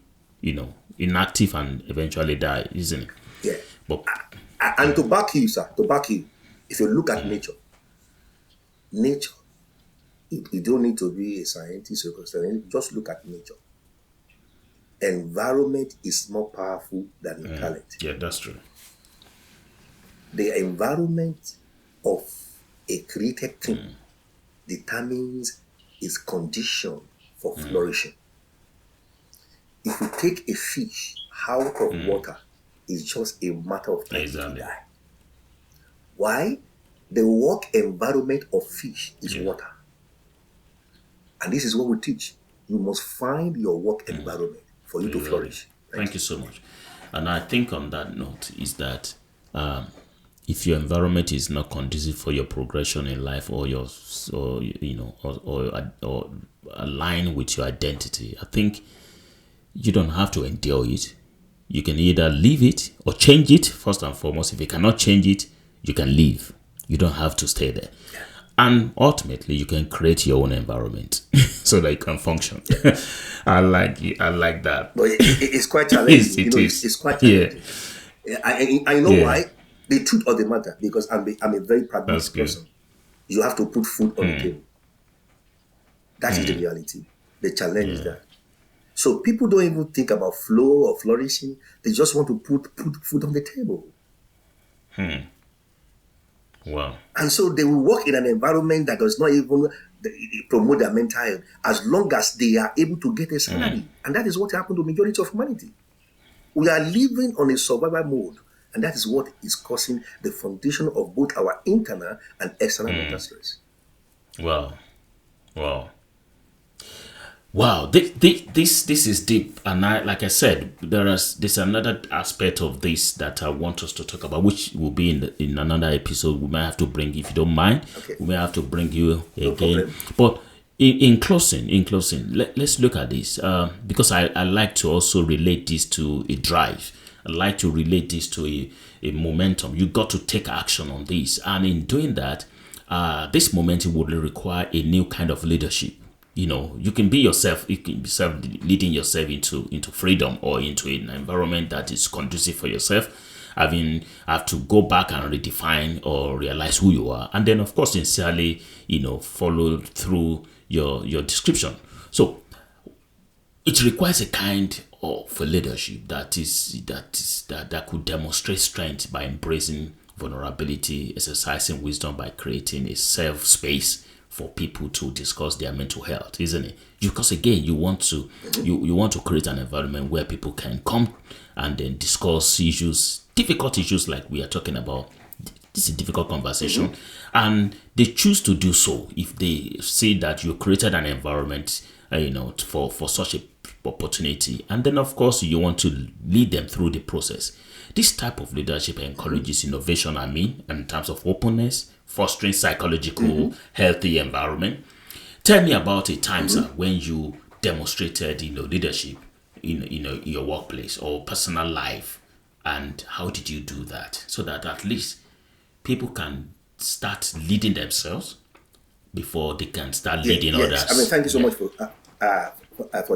inactive and eventually die, isn't it? Yeah. But And to back you, sir, to back you, if you look at nature, you don't need to be a scientist or a Christian, just look at nature. Environment is more powerful than your talent. yeah, that's true. The environment of a created thing determines its condition for flourishing. If you take a fish out of water, it's just a matter of time to die. Why? The work environment of fish is water. And this is what we teach. You must find your work environment for you to flourish. Thank you so much. And I think on that note is that if your environment is not conducive for your progression in life, or or align with your identity, I think you don't have to endure it. You can either leave it or change it. First and foremost, if you cannot change it, you can leave. You don't have to stay there. And ultimately, you can create your own environment so that you can function. I like that. But it's quite challenging. It's quite challenging. I know why. The truth of the matter, because I'm a very pragmatic person. You have to put food on the table. That is the reality. The challenge is that. So people don't even think about flow or flourishing. They just want to put food on the table. Wow. And so they will work in an environment that does not even promote their mental health, as long as they are able to get a salary. And that is what happened to the majority of humanity. We are living on a survival mode. And that is what is causing the foundation of both our internal and external mental stress. Wow. This is deep, and like I said, there's another aspect of this that I want us to talk about, which will be in another episode. We might have to bring, if you don't mind, we may have to bring you again. But in closing, let's look at this because I like to also relate this to a drive. I like to relate this to a momentum. You got to take action on this, and in doing that, this momentum would require a new kind of leadership. You can be yourself. You can be leading yourself into freedom, or into an environment that is conducive for yourself. Have to go back and redefine or realize who you are, and then of course sincerely, follow through your description. So it requires a kind of a leadership that could demonstrate strength by embracing vulnerability, exercising wisdom by creating a safe space for people to discuss their mental health, isn't it? Because again, you want to create an environment where people can come and then discuss difficult issues like we are talking about. This is a difficult conversation, and they choose to do so if they see that you created an environment, for such a opportunity, and then of course you want to lead them through the process. This type of leadership encourages innovation. In terms of openness, fostering psychological healthy environment. Tell me about a time, sir, when you demonstrated leadership in your workplace or personal life, and how did you do that so that at least people can start leading themselves before they can start leading others. Thank you so much for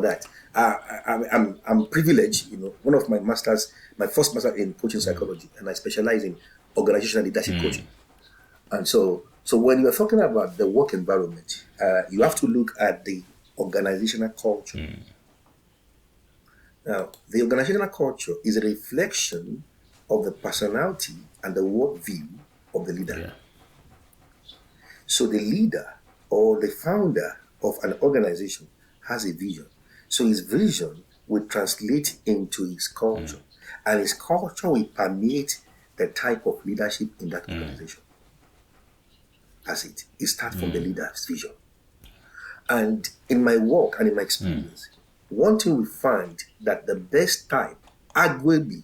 that. I'm privileged. One of my first master in coaching psychology, and I specialize in organizational leadership coaching. And so when you're talking about the work environment, you have to look at the organizational culture. Now, the organizational culture is a reflection of the personality and the work view of the leader. Yeah. So the leader or the founder of an organization has a vision. So his vision will translate into his culture, and his culture will permeate the type of leadership in that organization. That's it. It starts from the leader's vision. And in my work and in my experience, one thing we find that the best type, arguably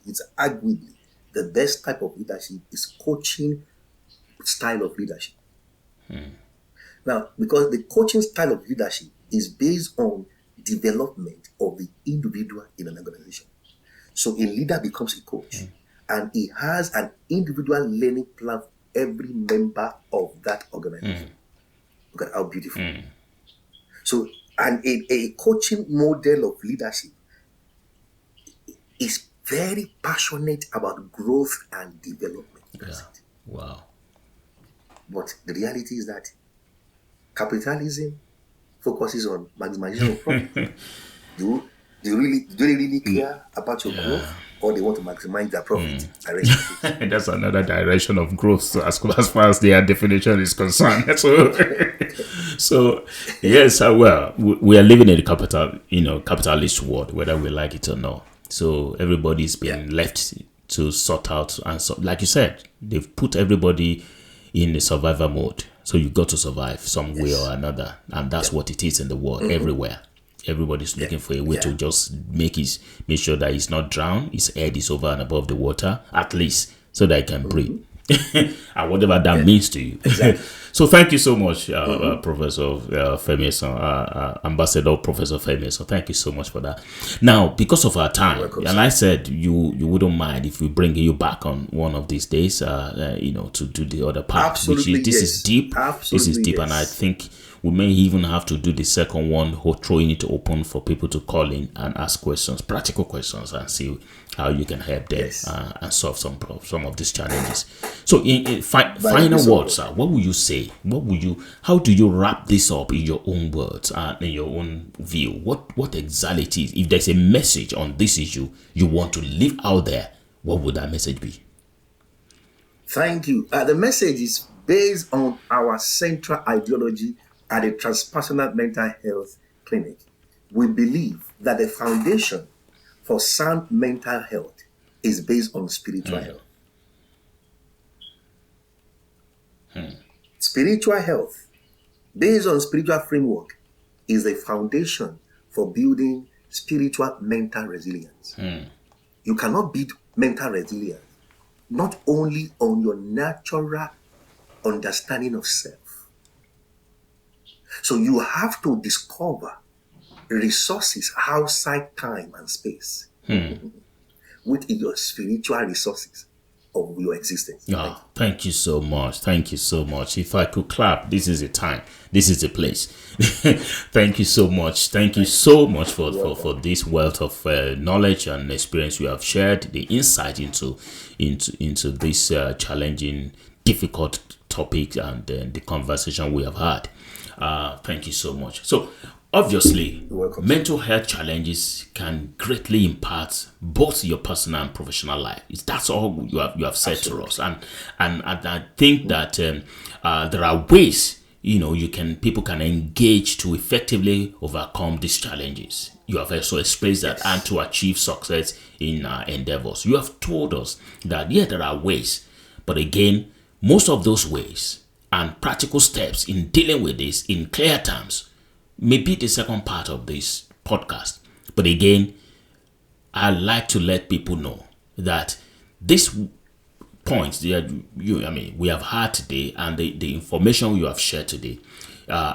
the best type of leadership is coaching style of leadership. Now, because the coaching style of leadership is based on development of the individual in an organization. So a leader becomes a coach, and he has an individual learning plan for every member of that organization. Look at how beautiful. So, and a coaching model of leadership is very passionate about growth and development. That's it. Wow. But the reality is that capitalism focuses on maximization of profit. Do they really care about your growth, or they want to maximize their profit? That's another direction of growth, so as far as their definition is concerned. So yes, well, we are living in a capitalist world, whether we like it or not. So everybody's been left to sort out, and so, like you said, they've put everybody in a survivor mode. So you got to survive some way or another, and that's what it is in the world everywhere. Everybody's looking for a way to just make sure that he's not drowned, his head is over and above the water, at least, so that he can breathe. And whatever that means to you. Exactly. So thank you so much, Professor Femi Esan, Ambassador Professor Femi Esan. Thank you so much for that. Now, because of our time, and I said you wouldn't mind if we bring you back on one of these days, to do the other part. Absolutely, this is deep. Absolutely, this is deep, and I think we may even have to do the second one, throwing it open for people to call in and ask questions, practical questions, and see how you can help them and solve some of these challenges. So, in final words, sir, what would you say? How do you wrap this up in your own words and in your own view? What exactly is, if there's a message on this issue you want to leave out there, what would that message be? Thank you. The message is based on our central ideology at the Transpersonal Mental Health Clinic. We believe that the foundation for sound mental health is based on spiritual health. Spiritual health, based on spiritual framework, is the foundation for building spiritual mental resilience. You cannot build mental resilience not only on your natural understanding of self. So you have to discover resources outside time and space, which is your spiritual resources of your existence. Thank you so much. Thank you so much. If I could clap, this is the time. This is the place. Thank you so much. Thank you so much for this wealth of knowledge and experience you have shared, the insight into this challenging, difficult topic, and the conversation we have had. Thank you so much. So, obviously, mental health challenges can greatly impact both your personal and professional life. That's all you have said to us, and I think that there are ways people can engage to effectively overcome these challenges. You have also expressed that, and to achieve success in endeavors. You have told us that there are ways, but again, most of those ways and practical steps in dealing with this in clear terms may be the second part of this podcast. But again, I'd like to let people know that this points that we have had today, and the information you have shared today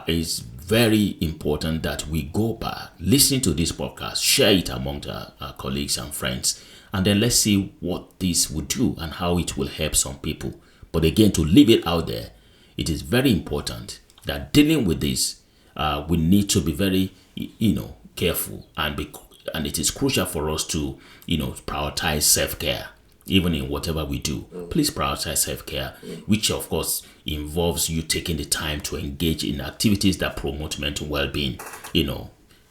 is very important, that we go back, listen to this podcast, share it among our colleagues and friends, and then let's see what this will do and how it will help some people. But again, to leave it out there, it is very important that dealing with this, we need to be very, careful, and it is crucial for us to, prioritize self-care, even in whatever we do. Please prioritize self-care, which of course involves you taking the time to engage in activities that promote mental well-being.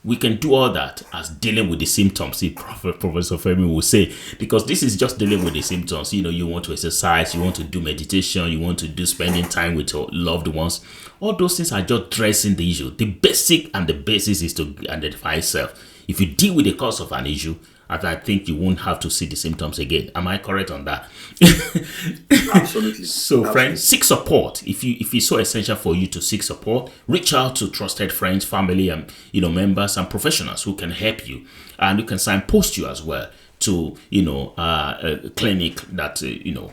We can do all that as dealing with the symptoms, Professor Femi will say, because this is just dealing with the symptoms. You want to exercise, you want to do meditation, you want to do spending time with your loved ones. All those things are just dressing the issue. The basic and the basis is to identify self. If you deal with the cause of an issue, I think you won't have to see the symptoms again. Am I correct on that? Absolutely. So, friends, seek support. If it's so essential for you to seek support, reach out to trusted friends, family, and members and professionals who can help you, and who can signpost you as well to a clinic that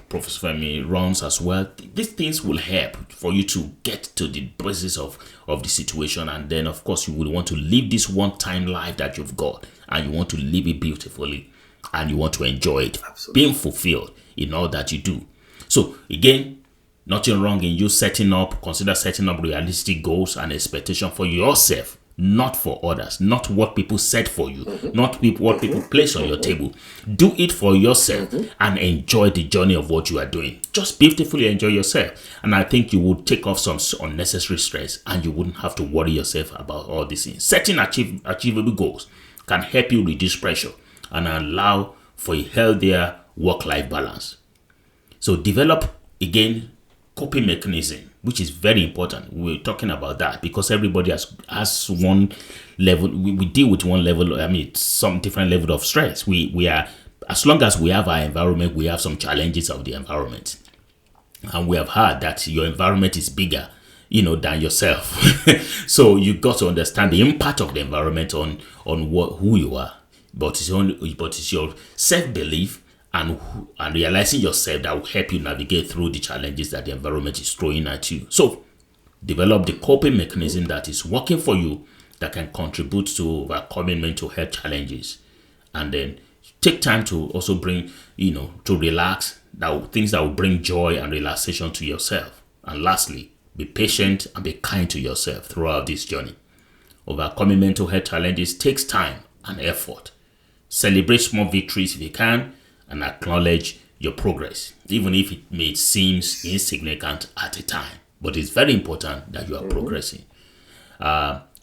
Professor Femi runs as well. These things will help for you to get to the basis of the situation, and then of course you will want to live this one-time life that you've got, and you want to live it beautifully, and you want to enjoy it. Absolutely. Being fulfilled in all that you do. So again, nothing wrong in you consider setting up realistic goals and expectation for yourself not for others, not what people said for you, not what people place on your table. Do it for yourself and enjoy the journey of what you are doing. Just beautifully enjoy yourself. And I think you would take off some unnecessary stress and you wouldn't have to worry yourself about all these things. Setting achievable goals can help you reduce pressure and allow for a healthier work-life balance. So develop, again, coping mechanism, which is very important. We're talking about that because everybody has one level. We deal with one level. Some different level of stress. We are, as long as we have our environment, we have some challenges of the environment, and we have heard that your environment is bigger, than yourself. So you got to understand the impact of the environment on who you are. But it's your self-belief and realizing yourself that will help you navigate through the challenges that the environment is throwing at you. So develop the coping mechanism that is working for you, that can contribute to overcoming mental health challenges. And then take time to also bring, to relax, things that will bring joy and relaxation to yourself. And lastly, be patient and be kind to yourself throughout this journey. Overcoming mental health challenges takes time and effort. Celebrate small victories if you can, and acknowledge your progress, even if it may seem insignificant at a time. But it's very important that you are progressing.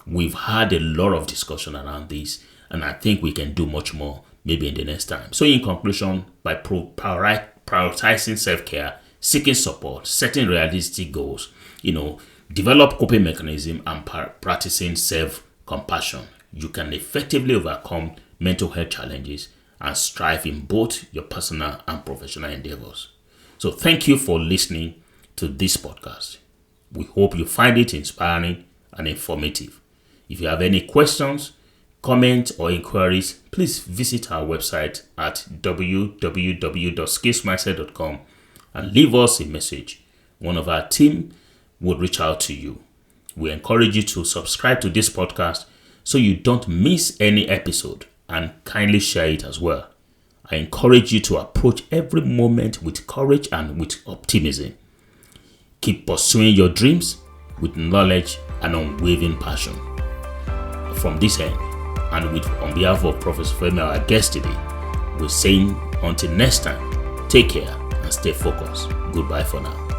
We've had a lot of discussion around this, and I think we can do much more maybe in the next time. So in conclusion, by prioritizing self-care, seeking support, setting realistic goals, develop coping mechanism and practicing self-compassion, you can effectively overcome mental health challenges and strive in both your personal and professional endeavors. So thank you for listening to this podcast. We hope you find it inspiring and informative. If you have any questions, comments, or inquiries, please visit our website at www.skillsmindset.com and leave us a message. One of our team would reach out to you. We encourage you to subscribe to this podcast so you don't miss any episode, and kindly share it as well. I encourage you to approach every moment with courage and with optimism. Keep pursuing your dreams with knowledge and unwavering passion. From this end, and on behalf of Professor Femi, our guest today, we're saying until next time, take care and stay focused. Goodbye for now.